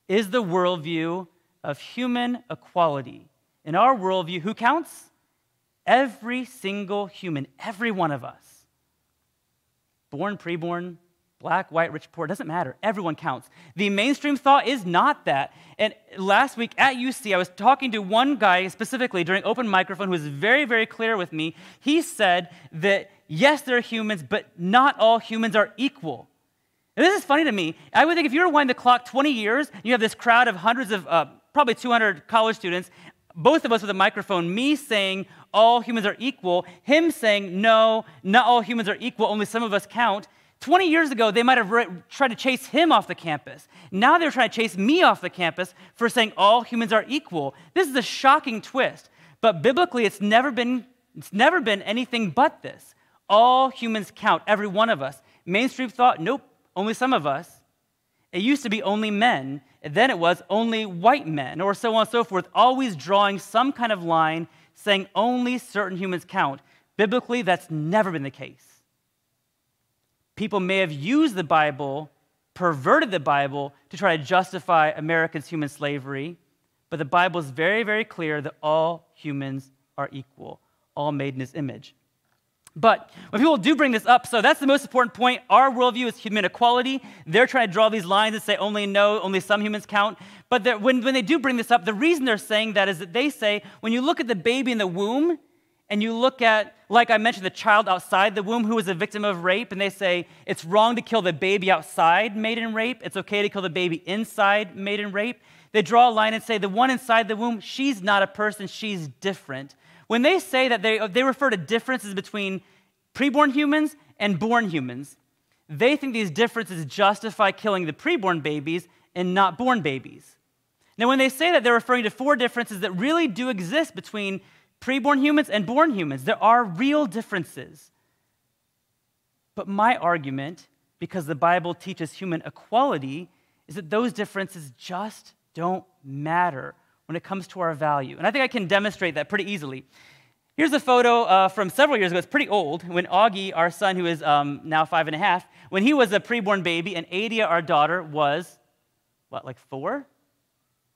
is the worldview of human equality. In our worldview, who counts? Every single human, every one of us. Born, preborn, black, white, rich, poor, doesn't matter. Everyone counts. The mainstream thought is not that. And last week at UC, I was talking to one guy specifically during open microphone who was very, very clear with me. He said that, yes, there are humans, but not all humans are equal. And this is funny to me. I would think if you were winding the clock 20 years, and you have this crowd of hundreds of, probably 200 college students, both of us with a microphone, me saying all humans are equal, him saying, no, not all humans are equal, only some of us count. 20 years ago, they might have tried to chase him off the campus. Now they're trying to chase me off the campus for saying all humans are equal. This is a shocking twist. But biblically, it's never been anything but this. All humans count, every one of us. Mainstream thought, nope, only some of us. It used to be only men, and then it was only white men, or so on and so forth, always drawing some kind of line saying only certain humans count. Biblically, that's never been the case. People may have used the Bible, perverted the Bible to try to justify Americans' human slavery, but the Bible is very, very clear that all humans are equal, all made in his image. But when people do bring this up, so that's the most important point. Our worldview is human equality. They're trying to draw these lines and say only some humans count. But when they do bring this up, the reason they're saying that is that they say when you look at the baby in the womb, and you look at, like I mentioned, the child outside the womb who was a victim of rape, and they say it's wrong to kill the baby outside made in rape. It's okay to kill the baby inside made in rape. They draw a line and say the one inside the womb, she's not a person, she's different. When they say that, they refer to differences between preborn humans and born humans. They think these differences justify killing the preborn babies and not born babies. Now, when they say that, they're referring to 4 differences that really do exist between preborn humans and born humans. There are real differences. But my argument, because the Bible teaches human equality, is that those differences just don't matter when it comes to our value. And I think I can demonstrate that pretty easily. Here's a photo from several years ago. It's pretty old, when Augie, our son, who is now 5.5, when he was a preborn baby, and Adia, our daughter, was, like 4?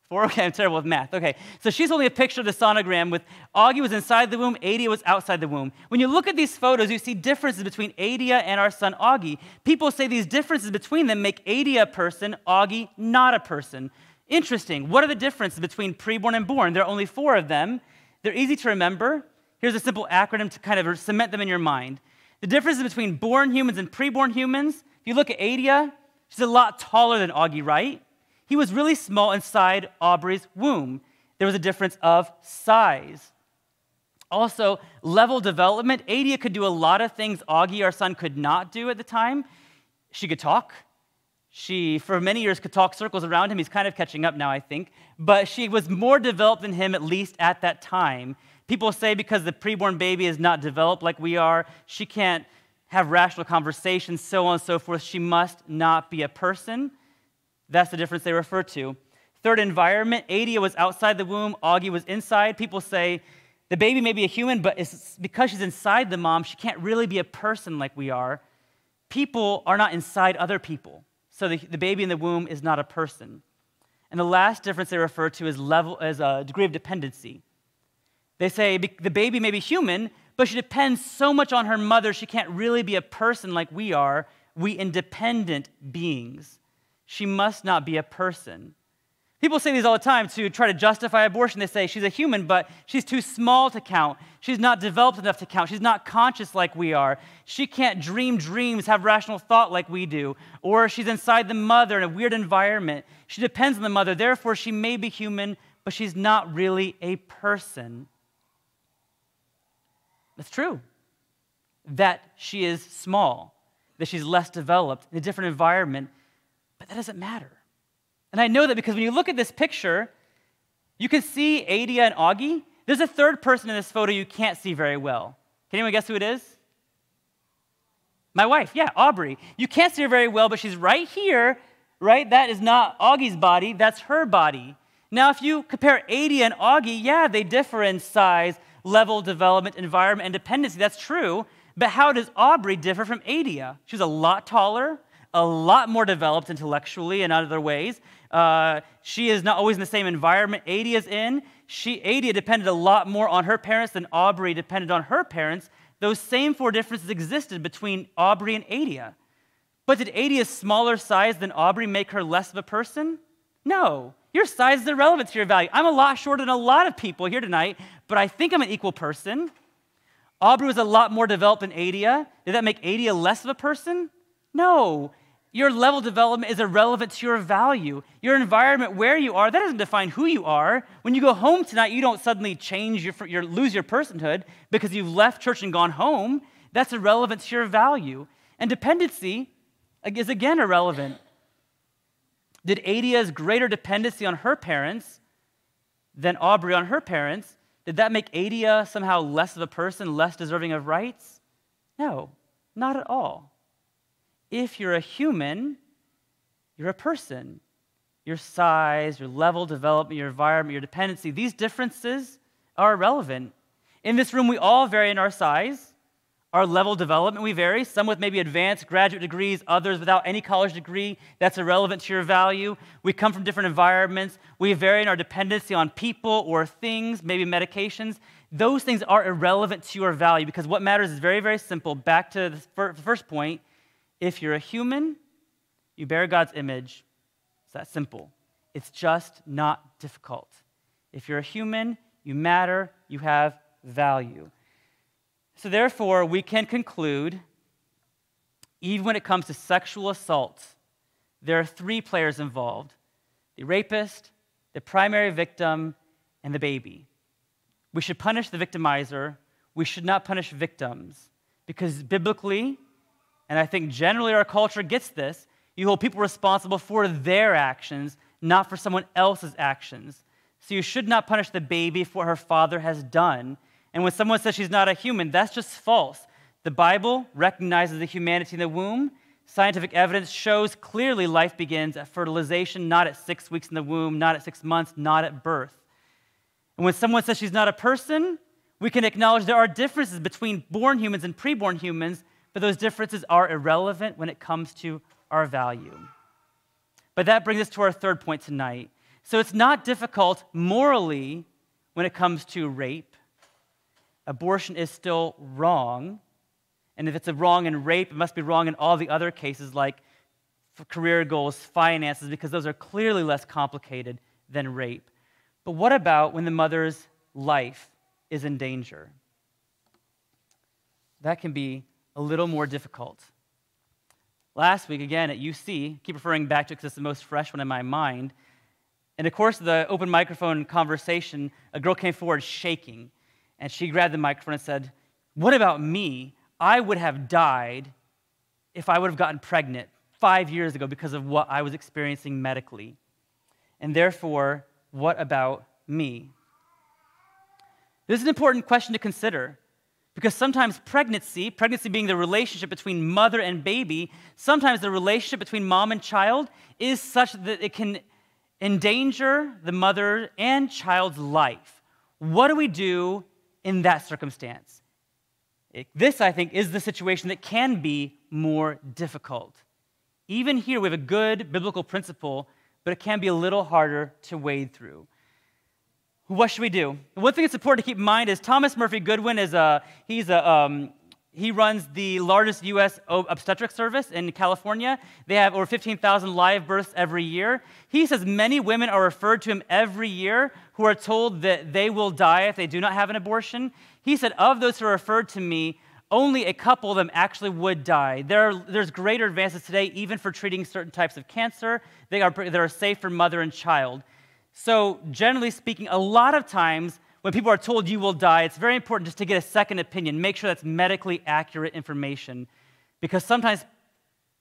4? Okay, I'm terrible with math. Okay, so she's only a picture of the sonogram with Augie was inside the womb, Adia was outside the womb. When you look at these photos, you see differences between Adia and our son Augie. People say these differences between them make Adia a person, Augie not a person. Interesting. What are the differences between preborn and born? There are only 4 of them. They're easy to remember. Here's a simple acronym to kind of cement them in your mind. The differences between born humans and preborn humans, if you look at Adia, she's a lot taller than Augie, right? He was really small inside Aubrey's womb. There was a difference of size. Also, level development. Adia could do a lot of things Augie, our son, could not do at the time. She could talk. She, for many years, could talk circles around him. He's kind of catching up now, I think. But she was more developed than him, at least at that time. People say because the preborn baby is not developed like we are, she can't have rational conversations, so on and so forth. She must not be a person. That's the difference they refer to. Third, environment. Adia was outside the womb. Augie was inside. People say the baby may be a human, but it's because she's inside the mom, she can't really be a person like we are. People are not inside other people. So the baby in the womb is not a person. And the last difference they refer to is a degree of dependency. They say the baby may be human, but she depends so much on her mother, she can't really be a person like we are. We independent beings. She must not be a person. People say these all the time to try to justify abortion. They say she's a human, but she's too small to count. She's not developed enough to count. She's not conscious like we are. She can't dream dreams, have rational thought like we do. Or she's inside the mother in a weird environment. She depends on the mother. Therefore, she may be human, but she's not really a person. It's true that she is small, that she's less developed in a different environment, but that doesn't matter. And I know that because when you look at this picture, you can see Adia and Augie. There's a third person in this photo you can't see very well. Can anyone guess who it is? My wife, yeah, Aubrey. You can't see her very well, but she's right here, right? That is not Augie's body, that's her body. Now, if you compare Adia and Augie, yeah, they differ in size, level, development, environment, and dependency. That's true. But how does Aubrey differ from Adia? She's a lot taller, a lot more developed intellectually and other ways. She is not always in the same environment Adia's in. Adia depended a lot more on her parents than Aubrey depended on her parents. Those same four differences existed between Aubrey and Adia. But did Adia's smaller size than Aubrey make her less of a person? No. Your size is irrelevant to your value. I'm a lot shorter than a lot of people here tonight, but I think I'm an equal person. Aubrey was a lot more developed than Adia. Did that make Adia less of a person? No. Your level of development is irrelevant to your value. Your environment, where you are, that doesn't define who you are. When you go home tonight, you don't suddenly lose your personhood because you've left church and gone home. That's irrelevant to your value. And dependency is again irrelevant. Did Adia's greater dependency on her parents than Aubrey on her parents, did that make Adia somehow less of a person, less deserving of rights? No, not at all. If you're a human, you're a person. Your size, your level of development, your environment, your dependency, these differences are irrelevant. In this room, we all vary in our size. Our level of development, we vary. Some with maybe advanced graduate degrees, others without any college degree. That's irrelevant to your value. We come from different environments. We vary in our dependency on people or things, maybe medications. Those things are irrelevant to your value because what matters is very, very simple. Back to the first point. If you're a human, you bear God's image. It's that simple. It's just not difficult. If you're a human, you matter, you have value. So therefore, we can conclude, even when it comes to sexual assault, there are three players involved: the rapist, the primary victim, and the baby. We should punish the victimizer. We should not punish victims because biblically, and I think generally our culture gets this, you hold people responsible for their actions, not for someone else's actions. So you should not punish the baby for what her father has done. And when someone says she's not a human, that's just false. The Bible recognizes the humanity in the womb. Scientific evidence shows clearly life begins at fertilization, not at 6 weeks in the womb, not at 6 months, not at birth. And when someone says she's not a person, we can acknowledge there are differences between born humans and preborn humans, but those differences are irrelevant when it comes to our value. But that brings us to our third point tonight. So it's not difficult morally when it comes to rape. Abortion is still wrong. And if it's a wrong in rape, it must be wrong in all the other cases like career goals, finances, because those are clearly less complicated than rape. But what about when the mother's life is in danger? That can be a little more difficult. Last week, again, at UC, keep referring back to it because it's the most fresh one in my mind. In the course of the open microphone conversation, a girl came forward shaking, and she grabbed the microphone and said, "What about me? I would have died if I would have gotten pregnant 5 years ago because of what I was experiencing medically. And therefore, what about me?" This is an important question to consider because sometimes pregnancy being the relationship between mother and baby, sometimes the relationship between mom and child is such that it can endanger the mother and child's life. What do we do in that circumstance? This, I think, is the situation that can be more difficult. Even here, we have a good biblical principle, but it can be a little harder to wade through. What should we do? One thing that's important to keep in mind is Thomas Murphy Goodwin he runs the largest U.S. obstetric service in California. They have over 15,000 live births every year. He says many women are referred to him every year who are told that they will die if they do not have an abortion. He said, of those who are referred to me, only a couple of them actually would die. There's greater advances today, even for treating certain types of cancer. They are safe for mother and child. So generally speaking, a lot of times when people are told you will die, it's very important just to get a second opinion. Make sure that's medically accurate information. Because sometimes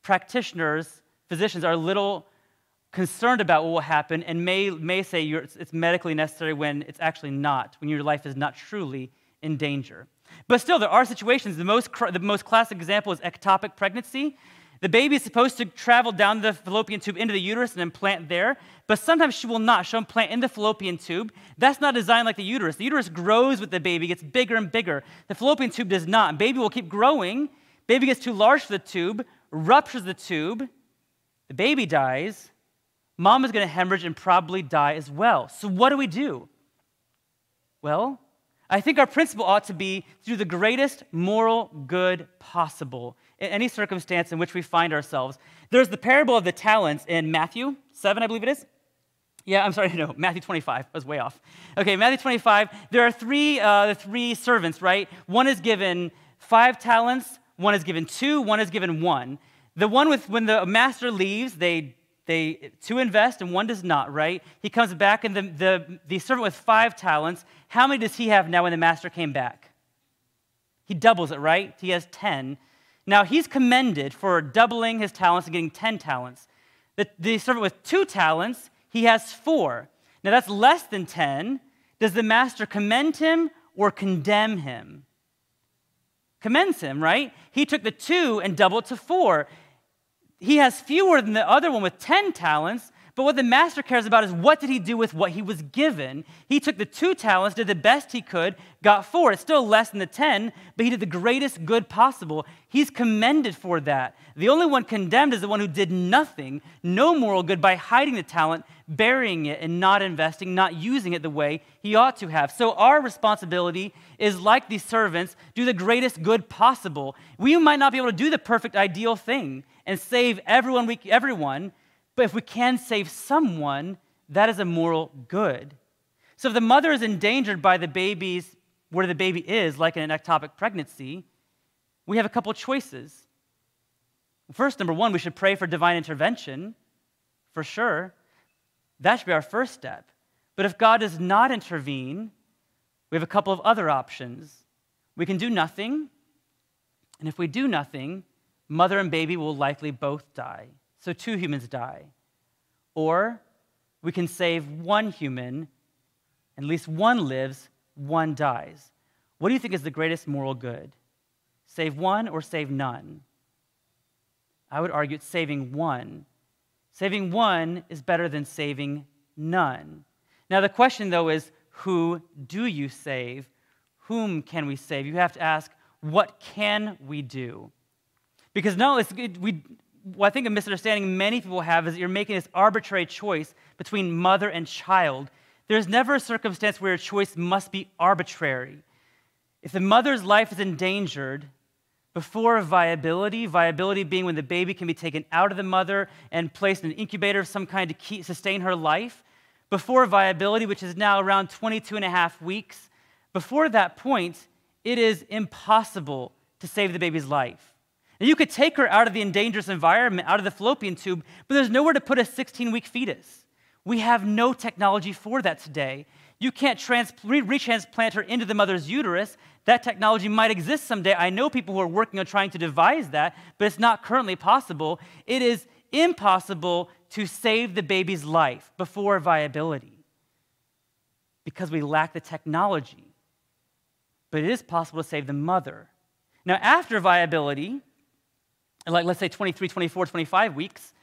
practitioners, physicians, are a little concerned about what will happen and may say it's medically necessary when it's actually not, when your life is not truly in danger. But still, there are situations. The most classic example is ectopic pregnancy. The baby is supposed to travel down the fallopian tube into the uterus and implant there, but sometimes she will not. She'll implant in the fallopian tube. That's not designed like the uterus. The uterus grows with the baby, gets bigger and bigger. The fallopian tube does not. And baby will keep growing. Baby gets too large for the tube, ruptures the tube. The baby dies. Mom is going to hemorrhage and probably die as well. So what do we do? Well, I think our principle ought to be to do the greatest moral good possible in any circumstance in which we find ourselves. There's the parable of the talents in Matthew 7, I believe it is. Yeah, I'm sorry, no, Matthew 25. I was way off. Okay, Matthew 25. There are three servants, right? One is given 5 talents, one is given 2, one is given 1. The one when the master leaves, they 2 invest and 1 does not, right? He comes back and the servant with 5 talents, how many does he have now when the master came back? He doubles it, right? He has 10. Now he's commended for doubling his talents and getting 10 talents. The servant with 2 talents, he has 4. Now that's less than 10. Does the master commend him or condemn him? Commends him, right? He took the 2 and doubled it to 4. He has fewer than the other one with 10 talents, but what the master cares about is what did he do with what he was given. He took the 2 talents, did the best he could, got 4. It's still less than the 10, but he did the greatest good possible. He's commended for that. The only one condemned is the one who did nothing, no moral good, by hiding the talent, burying it, and not investing, not using it the way he ought to have. So our responsibility is, like these servants, do the greatest good possible. We might not be able to do the perfect, ideal thing and save everyone, but if we can save someone, that is a moral good. So if the mother is endangered by where the baby is, like in an ectopic pregnancy, we have a couple choices. First, number 1, we should pray for divine intervention, for sure. That should be our first step. But if God does not intervene, we have a couple of other options. We can do nothing, and if we do nothing, mother and baby will likely both die. So 2 humans die. Or we can save 1 human, at least 1 lives, 1 dies. What do you think is the greatest moral good? Save 1 or save none? I would argue it's saving 1. Saving 1 is better than saving none. Now the question, though, is who do you save? Whom can we save? You have to ask, what can we do? Because I think a misunderstanding many people have is that you're making this arbitrary choice between mother and child. There's never a circumstance where a choice must be arbitrary. If the mother's life is endangered before viability being when the baby can be taken out of the mother and placed in an incubator of some kind to sustain her life, before viability, which is now around 22 and a half weeks, before that point, it is impossible to save the baby's life. And you could take her out of the dangerous environment, out of the fallopian tube, but there's nowhere to put a 16-week fetus. We have no technology for that today. You can't retransplant her into the mother's uterus. That technology might exist someday. I know people who are working on trying to devise that, but it's not currently possible. It is impossible to save the baby's life before viability because we lack the technology. But it is possible to save the mother. Now, after viability, like let's say 23, 24, 25 weeks,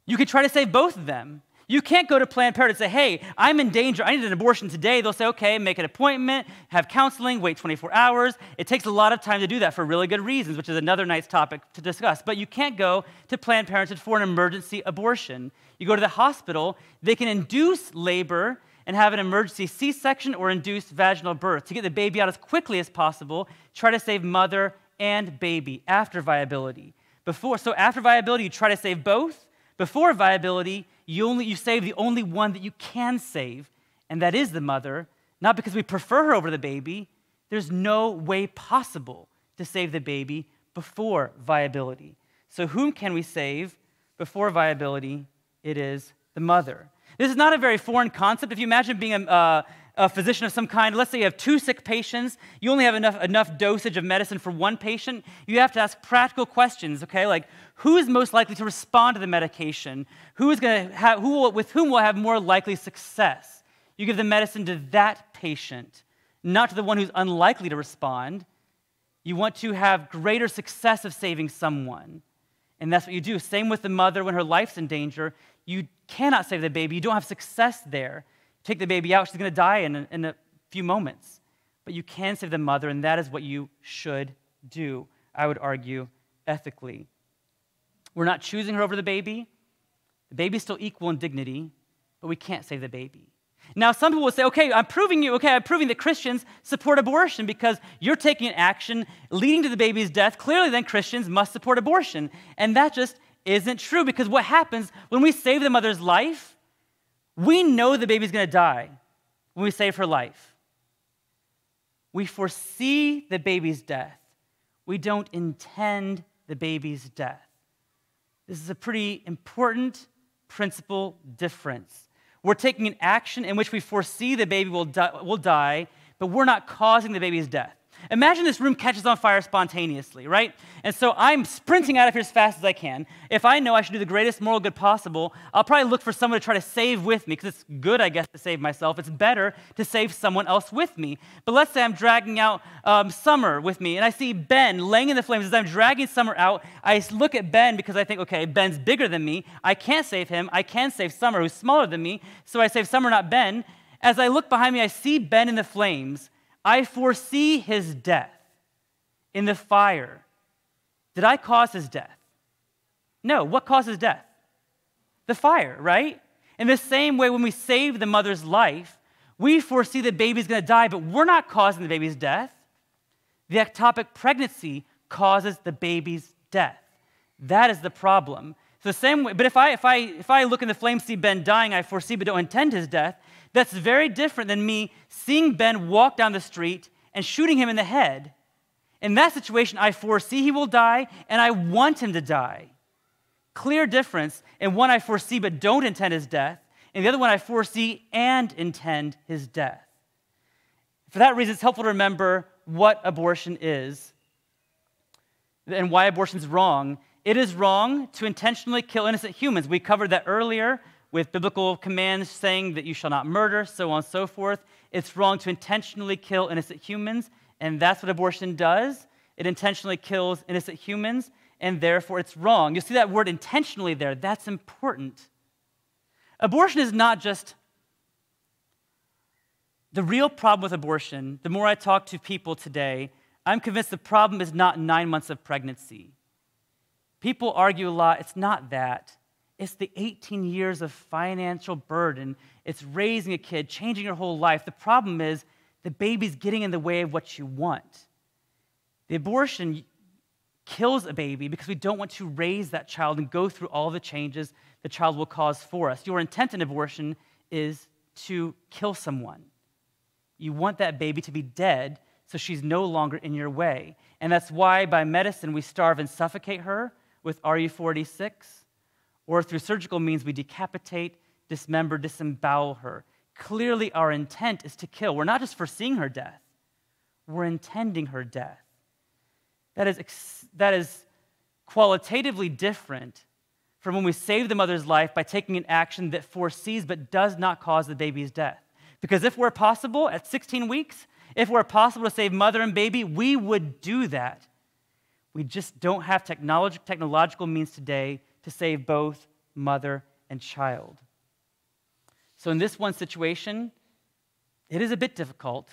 you could try to save both of them. You can't go to Planned Parenthood and say, hey, I'm in danger, I need an abortion today. They'll say, okay, make an appointment, have counseling, wait 24 hours. It takes a lot of time to do that for really good reasons, which is another nice topic to discuss. But you can't go to Planned Parenthood for an emergency abortion. You go to the hospital, they can induce labor and have an emergency C-section or induced vaginal birth to get the baby out as quickly as possible, try to save mother and baby after viability. So after viability, you try to save both. Before viability, you save the only one that you can save, and that is the mother, not because we prefer her over the baby. There's no way possible to save the baby before viability. So whom can we save before viability? It is the mother. This is not a very foreign concept. If you imagine being a physician of some kind, let's say you have 2 sick patients, you only have enough dosage of medicine for one patient, you have to ask practical questions, okay? Like, who is most likely to respond to the medication? With whom will have more likely success? You give the medicine to that patient, not to the one who's unlikely to respond. You want to have greater success of saving someone. And that's what you do. Same with the mother when her life's in danger. You cannot save the baby. You don't have success there. Take the baby out, she's going to die in a few moments. But you can save the mother, and that is what you should do, I would argue, ethically. We're not choosing her over the baby. The baby's still equal in dignity, but we can't save the baby. Now, some people will say, okay, I'm proving that Christians support abortion because you're taking an action leading to the baby's death. Clearly, then Christians must support abortion. And that just isn't true, because what happens when we save the mother's life, we know the baby's going to die when we save her life. We foresee the baby's death. We don't intend the baby's death. This is a pretty important principle difference. We're taking an action in which we foresee the baby will die, but we're not causing the baby's death. Imagine this room catches on fire spontaneously, right? And so I'm sprinting out of here as fast as I can. If I know I should do the greatest moral good possible, I'll probably look for someone to try to save with me, because it's good, I guess, to save myself. It's better to save someone else with me. But let's say I'm dragging out Summer with me, and I see Ben laying in the flames. As I'm dragging Summer out, I look at Ben because I think, okay, Ben's bigger than me. I can't save him. I can save Summer, who's smaller than me. So I save Summer, not Ben. As I look behind me, I see Ben in the flames. I foresee his death in the fire. Did I cause his death? No. What caused his death? The fire, right? In the same way, when we save the mother's life, we foresee the baby's going to die, but we're not causing the baby's death. The ectopic pregnancy causes the baby's death. That is the problem. So the same way, but if I look in the flames, see Ben dying, I foresee but don't intend his death. That's very different than me seeing Ben walk down the street and shooting him in the head. In that situation, I foresee he will die, and I want him to die. Clear difference in one I foresee but don't intend his death, and the other one I foresee and intend his death. For that reason, it's helpful to remember what abortion is and why abortion is wrong. It is wrong to intentionally kill innocent humans. We covered that earlier with biblical commands saying that you shall not murder, so on and so forth. It's wrong to intentionally kill innocent humans, and that's what abortion does. It intentionally kills innocent humans, and therefore it's wrong. You see that word intentionally there. That's important. Abortion is not just the real problem with abortion. The more I talk to people today, I'm convinced the problem is not 9 months of pregnancy. People argue a lot. It's not that. It's the 18 years of financial burden. It's raising a kid, changing your whole life. The problem is the baby's getting in the way of what you want. The abortion kills a baby because we don't want to raise that child and go through all the changes the child will cause for us. Your intent in abortion is to kill someone. You want that baby to be dead so she's no longer in your way. And that's why by medicine we starve and suffocate her with RU-486, or through surgical means we decapitate, dismember, disembowel her. Clearly our intent is to kill. We're not just foreseeing her death. We're intending her death. That is qualitatively different from when we save the mother's life by taking an action that foresees but does not cause the baby's death. Because if we're possible, at 16 weeks, if we're possible to save mother and baby, we would do that. We just don't have technological means today to save both mother and child. So in this one situation, it is a bit difficult,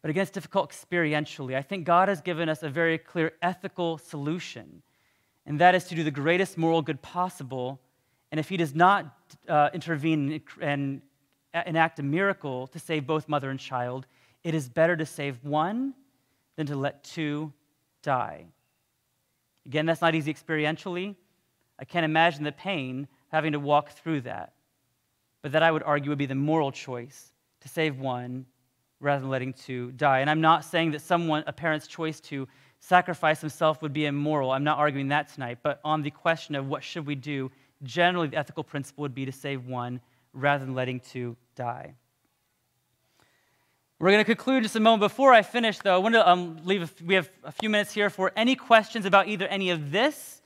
but again, it's difficult experientially. I think God has given us a very clear ethical solution, and that is to do the greatest moral good possible. And if he does not intervene and enact a miracle to save both mother and child, it is better to save one than to let two die. Again, that's not easy experientially. I can't imagine the pain having to walk through that. But that, I would argue, would be the moral choice, to save one rather than letting two die. And I'm not saying that a parent's choice to sacrifice himself would be immoral. I'm not arguing that tonight. But on the question of what should we do, generally the ethical principle would be to save one rather than letting two die. We're going to conclude just a moment. Before I finish, though, I want to we have a few minutes here for any questions about either any of this,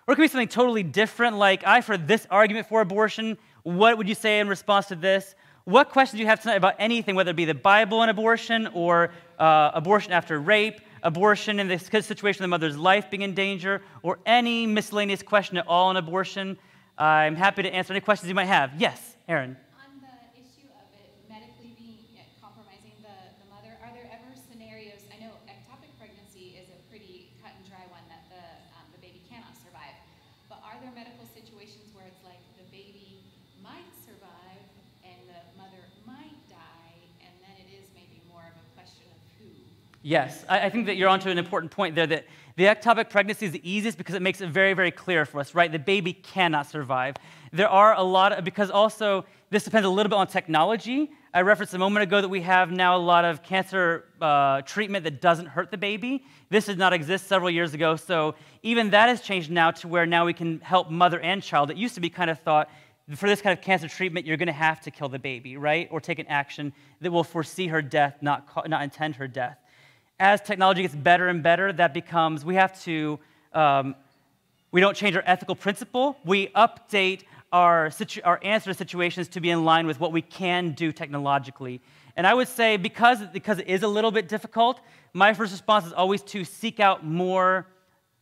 or it could be something totally different, like I've heard this argument for abortion. What would you say in response to this? What questions do you have tonight about anything, whether it be the Bible and abortion, or abortion after rape, abortion in the situation of the mother's life being in danger, or any miscellaneous question at all on abortion? I'm happy to answer any questions you might have. Yes, Aaron. On the issue of it medically being compromising the mother, are there ever scenarios? I know ectopic pregnancy is a pretty cut and dry one that the baby cannot survive, but are there medical situations where it's like the baby might survive and the mother might die, and then it is maybe more of a question of who? Yes, I think that you're onto an important point there, that the ectopic pregnancy is the easiest because it makes it very, very clear for us, right? The baby cannot survive. There are a lot of, because also this depends a little bit on technology. I referenced a moment ago that we have now a lot of cancer treatment that doesn't hurt the baby. This did not exist several years ago, so even that has changed now to where now we can help mother and child. It used to be kind of thought, for this kind of cancer treatment, you're going to have to kill the baby, right? Or take an action that will foresee her death, not intend her death. As technology gets better and better, that becomes, we don't change our ethical principle. We update our answer to situations to be in line with what we can do technologically. And I would say because it is a little bit difficult, my first response is always to seek out more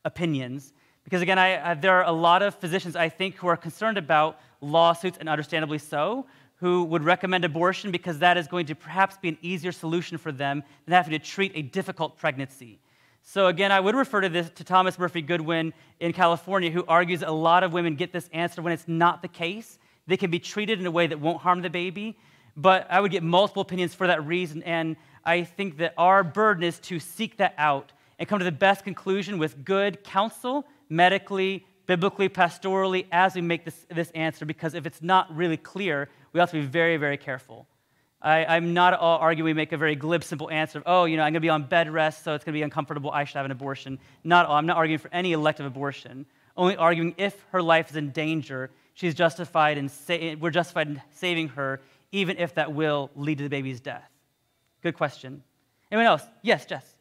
opinions. Because again, there are a lot of physicians, I think, who are concerned about lawsuits, and understandably so, who would recommend abortion because that is going to perhaps be an easier solution for them than having to treat a difficult pregnancy. So again, I would refer to Thomas Murphy Goodwin in California, who argues a lot of women get this answer when it's not the case. They can be treated in a way that won't harm the baby, but I would get multiple opinions for that reason, and I think that our burden is to seek that out and come to the best conclusion with good counsel, medically, biblically, pastorally, as we make this answer, because if it's not really clear, we have to be very, very careful. I'm not at all arguing we make a very glib, simple answer of, I'm going to be on bed rest, so it's going to be uncomfortable, I should have an abortion. Not at all. I'm not arguing for any elective abortion, only arguing if her life is in danger, we're justified in saving her, even if that will lead to the baby's death. Good question. Anyone else? Yes, Jess.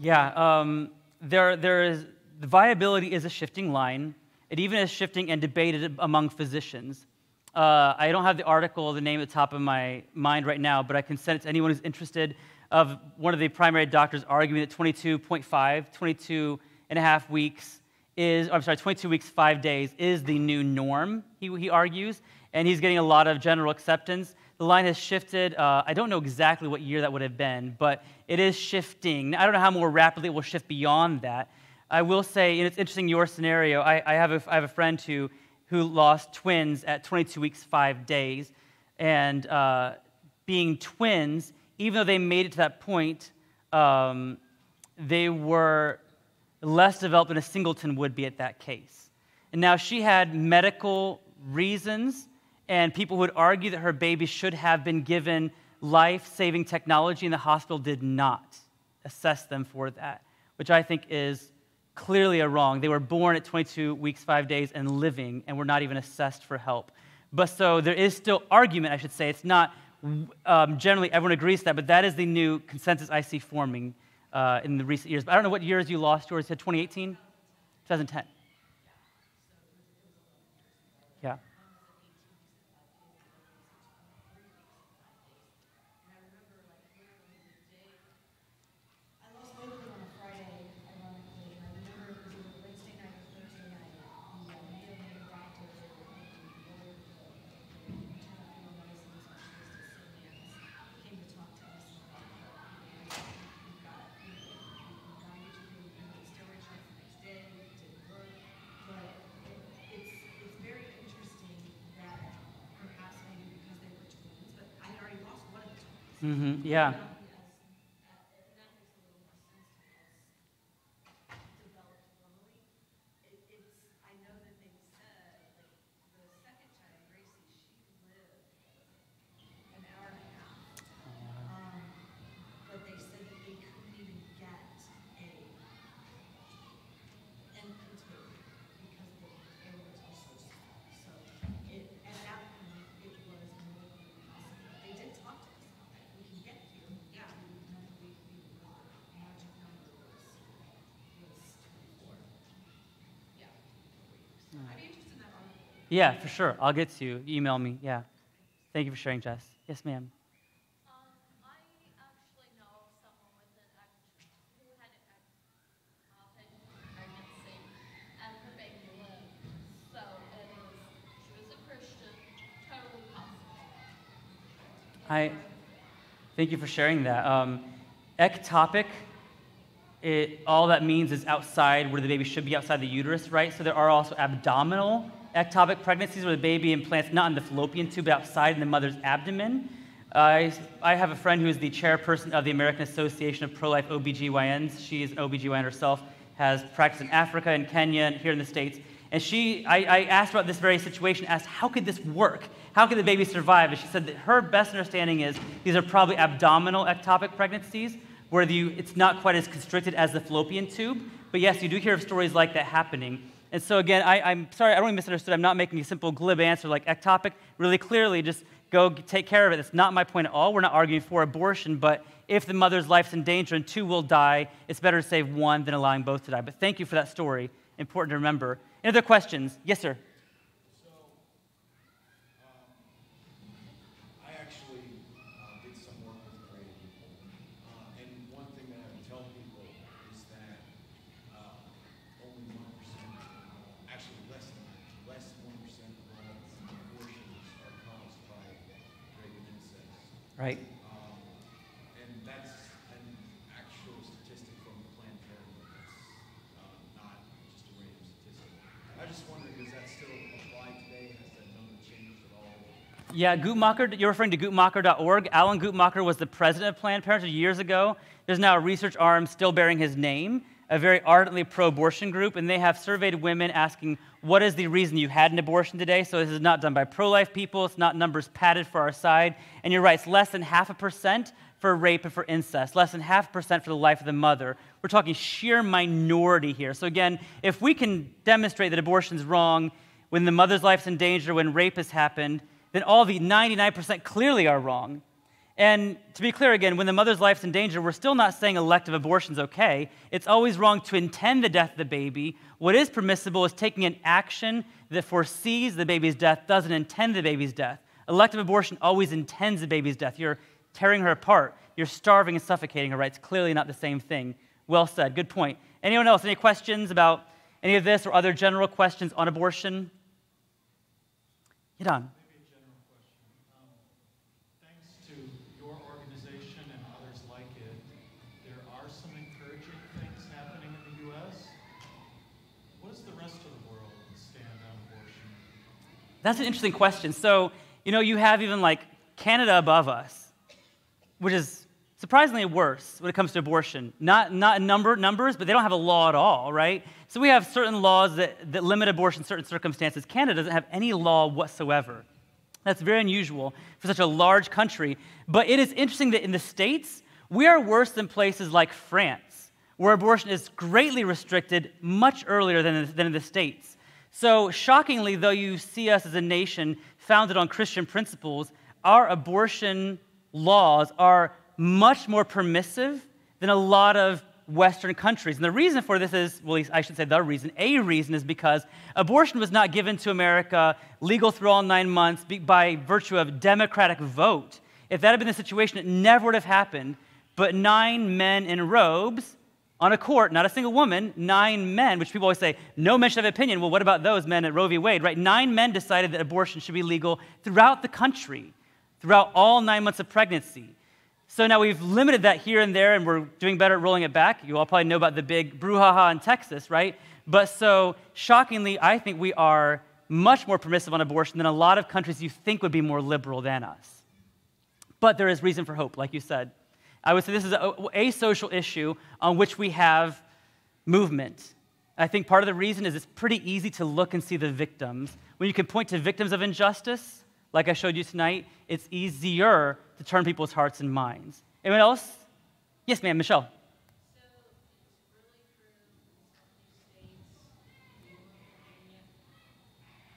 Yeah, the viability is a shifting line. It even is shifting and debated among physicians. I don't have the article, the name at the top of my mind right now, but I can send it to anyone who's interested, of one of the primary doctors arguing that 22.5, 22 and a half weeks 22 weeks, 5 days is the new norm, he argues. and he's getting a lot of general acceptance. The line has shifted. I don't know exactly what year that would have been, but it is shifting. I don't know how more rapidly it will shift beyond that. I will say, and it's interesting, your scenario, I have a friend who lost twins at 22 weeks, 5 days, and being twins, even though they made it to that point, they were less developed than a singleton would be at that case. And now she had medical reasons, and people would argue that her baby should have been given life-saving technology, and the hospital did not assess them for that, which I think is clearly a wrong. They were born at 22 weeks, 5 days, and living, and were not even assessed for help. But so there is still argument, I should say. It's not generally everyone agrees to that, but that is the new consensus I see forming in the recent years. But I don't know what years you lost yours. You said 2018? 2010. Yeah. Mm-hmm. Yeah. Yeah, for sure. I'll get to you. Email me. Yeah. Thank you for sharing, Jess. Yes, ma'am. I actually know someone with who had an ectopic pregnancy, and her baby lived. So she was a Christian, totally possible. Thank you for sharing that. Ectopic, all that means is outside where the baby should be, outside the uterus, right? So there are also abdominal ectopic pregnancies where the baby implants not in the fallopian tube, but outside in the mother's abdomen. I have a friend who is the chairperson of the American Association of Pro-Life OBGYNs. She is an OBGYN herself, has practiced in Africa and Kenya and here in the States. And I asked about this very situation, asked, how could this work? How could the baby survive? And she said that her best understanding is these are probably abdominal ectopic pregnancies, where it's not quite as constricted as the fallopian tube. But yes, you do hear of stories like that happening. And so again, I'm sorry, I don't want to be misunderstood. I'm not making a simple glib answer like ectopic. Really clearly, just go take care of it. That's not my point at all. We're not arguing for abortion, but if the mother's life's in danger and two will die, it's better to save one than allowing both to die. But thank you for that story. Important to remember. Any other questions? Yes, sir. I actually did some work with creative people, and one thing that I would tell people is that only 1%, actually less than 1% of all abortions are caused by rape and incest. Right. And that's an actual statistic from Planned Parenthood. That's not just a random statistic. I just wondered, does that still apply today? Has that number changed at all? Yeah, Guttmacher, you're referring to Guttmacher.org. Alan Guttmacher was the president of Planned Parenthood years ago. There's now a research arm still bearing his name, a very ardently pro-abortion group, and they have surveyed women asking, what is the reason you had an abortion today? So this is not done by pro-life people. It's not numbers padded for our side. And you're right, it's less than 0.5% for rape and for incest, less than 0.5% for the life of the mother. We're talking sheer minority here. So again, if we can demonstrate that abortion's wrong, when the mother's life's in danger, when rape has happened, then all the 99% clearly are wrong. And to be clear again, when the mother's life's in danger, we're still not saying elective abortion's okay. It's always wrong to intend the death of the baby. What is permissible is taking an action that foresees the baby's death, doesn't intend the baby's death. Elective abortion always intends the baby's death. You're tearing her apart. You're starving and suffocating her, right? It's clearly not the same thing. Well said. Good point. Anyone else? Any questions about any of this or other general questions on abortion? Hit on. Maybe That's an interesting question. So, you have even like Canada above us, which is surprisingly worse when it comes to abortion. Not in numbers, but they don't have a law at all, right? So we have certain laws that limit abortion in certain circumstances. Canada doesn't have any law whatsoever. That's very unusual for such a large country. But it is interesting that in the States, we are worse than places like France, where abortion is greatly restricted much earlier than in the States. So shockingly, though you see us as a nation founded on Christian principles, our abortion laws are much more permissive than a lot of Western countries. And the reason for this is, well, I should say a reason is because abortion was not given to America legal through all 9 months by virtue of democratic vote. If that had been the situation, it never would have happened. But 9 men in robes on a court, not a single woman, 9 men, which people always say, no men should have opinion. Well, what about those men at Roe v. Wade, right? 9 men decided that abortion should be legal throughout the country, throughout all 9 months of pregnancy. So now we've limited that here and there, and we're doing better at rolling it back. You all probably know about the big brouhaha in Texas, right? But so, shockingly, I think we are much more permissive on abortion than a lot of countries you think would be more liberal than us. But there is reason for hope, like you said. I would say this is a social issue on which we have movement. I think part of the reason is it's pretty easy to look and see the victims. When you can point to victims of injustice, like I showed you tonight, it's easier to turn people's hearts and minds. Anyone else? Yes, ma'am, Michelle. So it's really true in some of these states, New Virginia,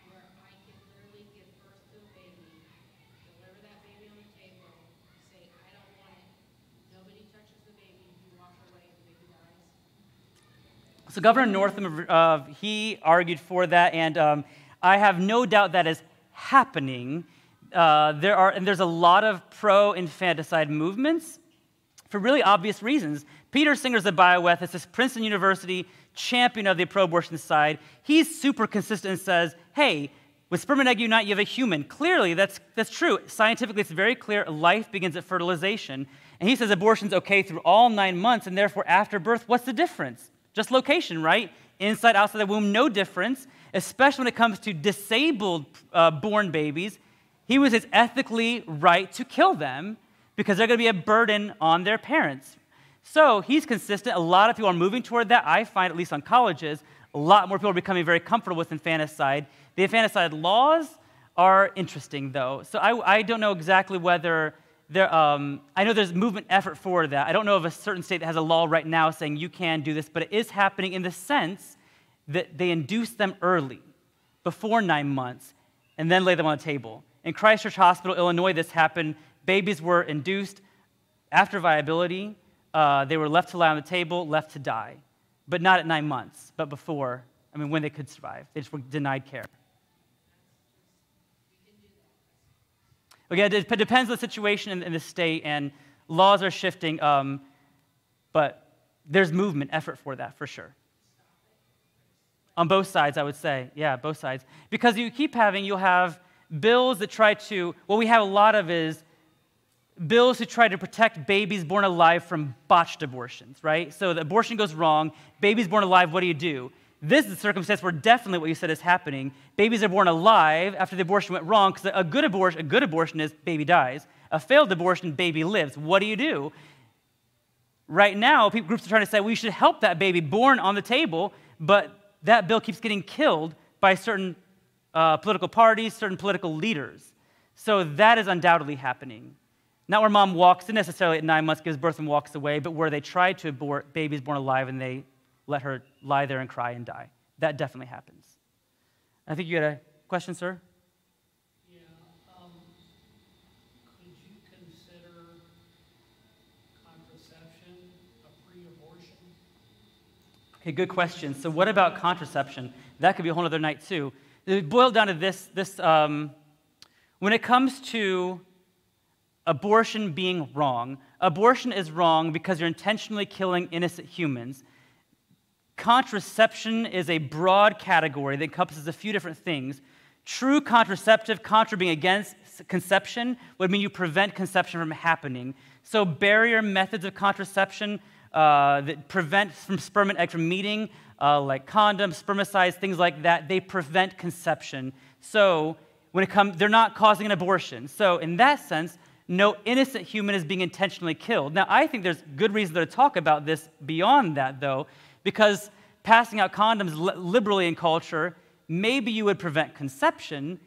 where I can literally give birth to a baby, deliver that baby on the table, say, I don't want it, nobody touches the baby, you walk away, the baby dies. So Governor Northam, he argued for that, and I have no doubt that is happening. There's a lot of pro-infanticide movements for really obvious reasons. Peter Singer's a bioethicist, Princeton University champion of the pro-abortion side. He's super consistent and says, hey, with sperm and egg unite, you have a human. Clearly, that's true. Scientifically, it's very clear. Life begins at fertilization. And he says abortion's okay through all 9 months, and therefore after birth, what's the difference? Just location, right? Inside, outside the womb, no difference, especially when it comes to disabled born babies. He was as ethically right to kill them because they're going to be a burden on their parents. So he's consistent. A lot of people are moving toward that. I find, at least on colleges, a lot more people are becoming very comfortable with infanticide. The infanticide laws are interesting, though. So I don't know exactly whether I know there's movement effort for that. I don't know of a certain state that has a law right now saying you can do this, but it is happening in the sense that they induce them early, before 9 months, and then lay them on the table. In Christchurch Hospital, Illinois, this happened. Babies were induced after viability. They were left to lie on the table, left to die. But not at 9 months, but before, when they could survive. They just were denied care. Okay, it depends on the situation in the state, and laws are shifting, but there's movement, effort for that, for sure. On both sides, I would say. Yeah, both sides. Because you'll have bills that try to, what we have a lot of is bills who try to protect babies born alive from botched abortions, right? So the abortion goes wrong, babies born alive, what do? This is a circumstance where definitely what you said is happening. Babies are born alive after the abortion went wrong, because a good abortion is baby dies. A failed abortion, baby lives. What do? Right now, groups are trying to say we should help that baby born on the table, but that bill keeps getting killed by certain political parties, certain political leaders. So that is undoubtedly happening. Not where mom walks in necessarily at 9 months, gives birth and walks away, but where they try to abort babies born alive and they let her lie there and cry and die. That definitely happens. I think you had a question, sir? Yeah. Could you consider contraception a pre-abortion? Okay, good question. So what about contraception? That could be a whole other night too. It boiled down to this when it comes to abortion being wrong, abortion is wrong because you're intentionally killing innocent humans. Contraception is a broad category that encompasses a few different things. True contraceptive, contra being against conception, would mean you prevent conception from happening. So barrier methods of contraception that prevent from sperm and egg from meeting, like condoms, spermicides, things like that, they prevent conception. So they're not causing an abortion. So in that sense, no innocent human is being intentionally killed. Now, I think there's good reason to talk about this beyond that, though, because passing out condoms liberally in culture, maybe you would prevent conception,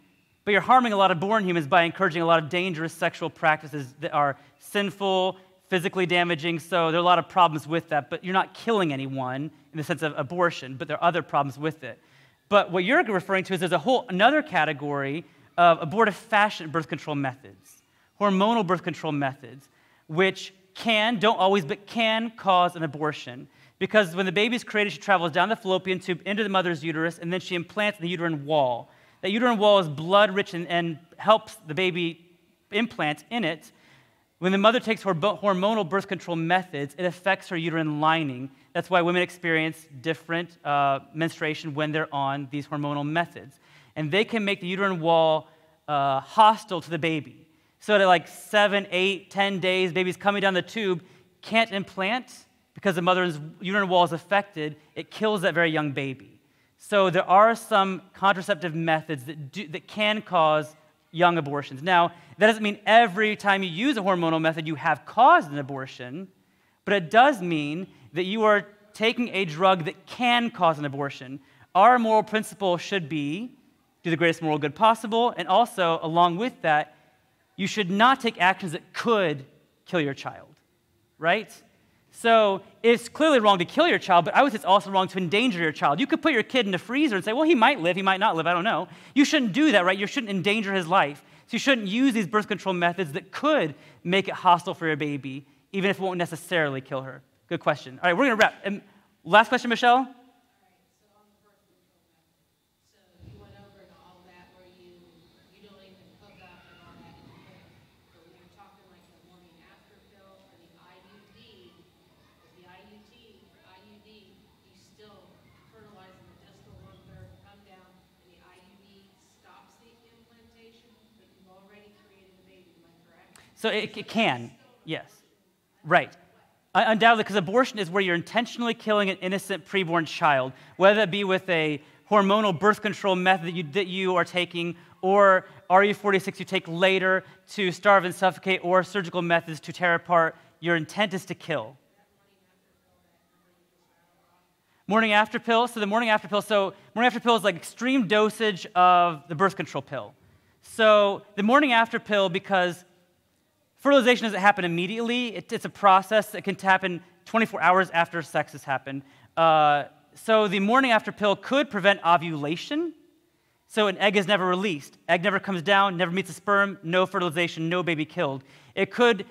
but you're harming a lot of born humans by encouraging a lot of dangerous sexual practices that are sinful, physically damaging, so there are a lot of problems with that, but you're not killing anyone in the sense of abortion, but there are other problems with it. But what you're referring to is there's another category of abortive-fashion birth control methods, hormonal birth control methods, which don't always, but can cause an abortion. Because when the baby is created, she travels down the fallopian tube into the mother's uterus, and then she implants the uterine wall. That uterine wall is blood-rich and helps the baby implant in it. When the mother takes hormonal birth control methods, it affects her uterine lining. That's why women experience different menstruation when they're on these hormonal methods. And they can make the uterine wall hostile to the baby. So at like 7, 8, 10 days, baby's coming down the tube, can't implant because the mother's uterine wall is affected. It kills that very young baby. So there are some contraceptive methods that can cause young abortions. Now, that doesn't mean every time you use a hormonal method you have caused an abortion, but it does mean that you are taking a drug that can cause an abortion. Our moral principle should be do the greatest moral good possible, and also, along with that, you should not take actions that could kill your child, right? So it's clearly wrong to kill your child, but I would say it's also wrong to endanger your child. You could put your kid in the freezer and say, well, he might live, he might not live, I don't know. You shouldn't do that, right? You shouldn't endanger his life. So you shouldn't use these birth control methods that could make it hostile for your baby, even if it won't necessarily kill her. Good question. All right, we're going to wrap. Last question, Michelle? All right, so on the birth control method, so you went over and all that where you don't even hook up and all that, but when you're talking like the morning after pill or the IUD, you still fertilizing the distal 1/3 come down, and the IUD stops the implantation, but you've already created the baby, am I correct? So it can, yes. Right. Undoubtedly, because abortion is where you're intentionally killing an innocent preborn child, whether that be with a hormonal birth control method that you are taking, or RU46 you take later to starve and suffocate, or surgical methods to tear apart. Your intent is to kill. Morning after pill. So morning after pill is like extreme dosage of the birth control pill. So the morning after pill, because fertilization doesn't happen immediately. It's a process that can happen 24 hours after sex has happened. So the morning after pill could prevent ovulation. So an egg is never released. Egg never comes down, never meets a sperm, no fertilization, no baby killed. It could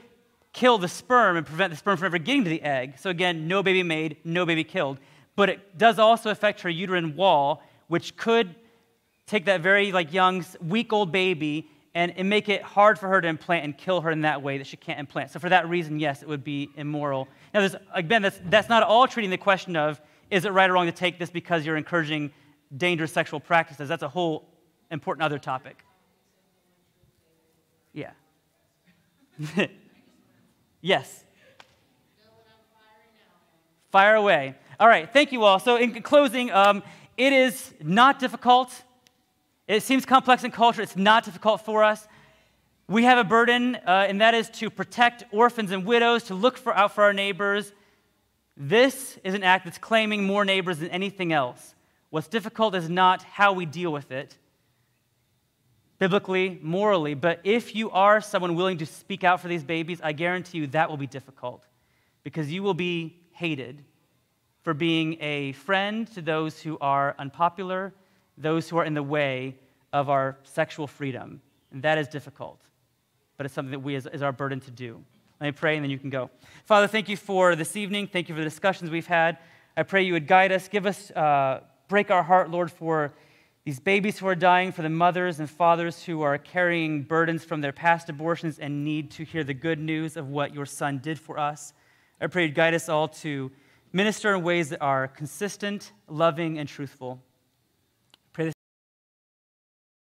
kill the sperm and prevent the sperm from ever getting to the egg. So again, no baby made, no baby killed. But it does also affect her uterine wall, which could take that very young, week-old baby and make it hard for her to implant and kill her in that way that she can't implant. So for that reason, yes, it would be immoral. Now, that's not all treating the question of, is it right or wrong to take this because you're encouraging dangerous sexual practices? That's a whole important other topic. Yeah. Yes. Fire away. All right, thank you all. So in closing, it is not difficult. It seems complex in culture. It's not difficult for us. We have a burden, and that is to protect orphans and widows, to look out for our neighbors. This is an act that's claiming more neighbors than anything else. What's difficult is not how we deal with it, biblically, morally, but if you are someone willing to speak out for these babies, I guarantee you that will be difficult, because you will be hated for being a friend to those who are unpopular, those who are in the way of our sexual freedom. And that is difficult, but it's something that we is our burden to do. Let me pray, and then you can go. Father, thank you for this evening. Thank you for the discussions we've had. I pray you would guide us. Give us, break our heart, Lord, for these babies who are dying, for the mothers and fathers who are carrying burdens from their past abortions and need to hear the good news of what your Son did for us. I pray you'd guide us all to minister in ways that are consistent, loving, and truthful.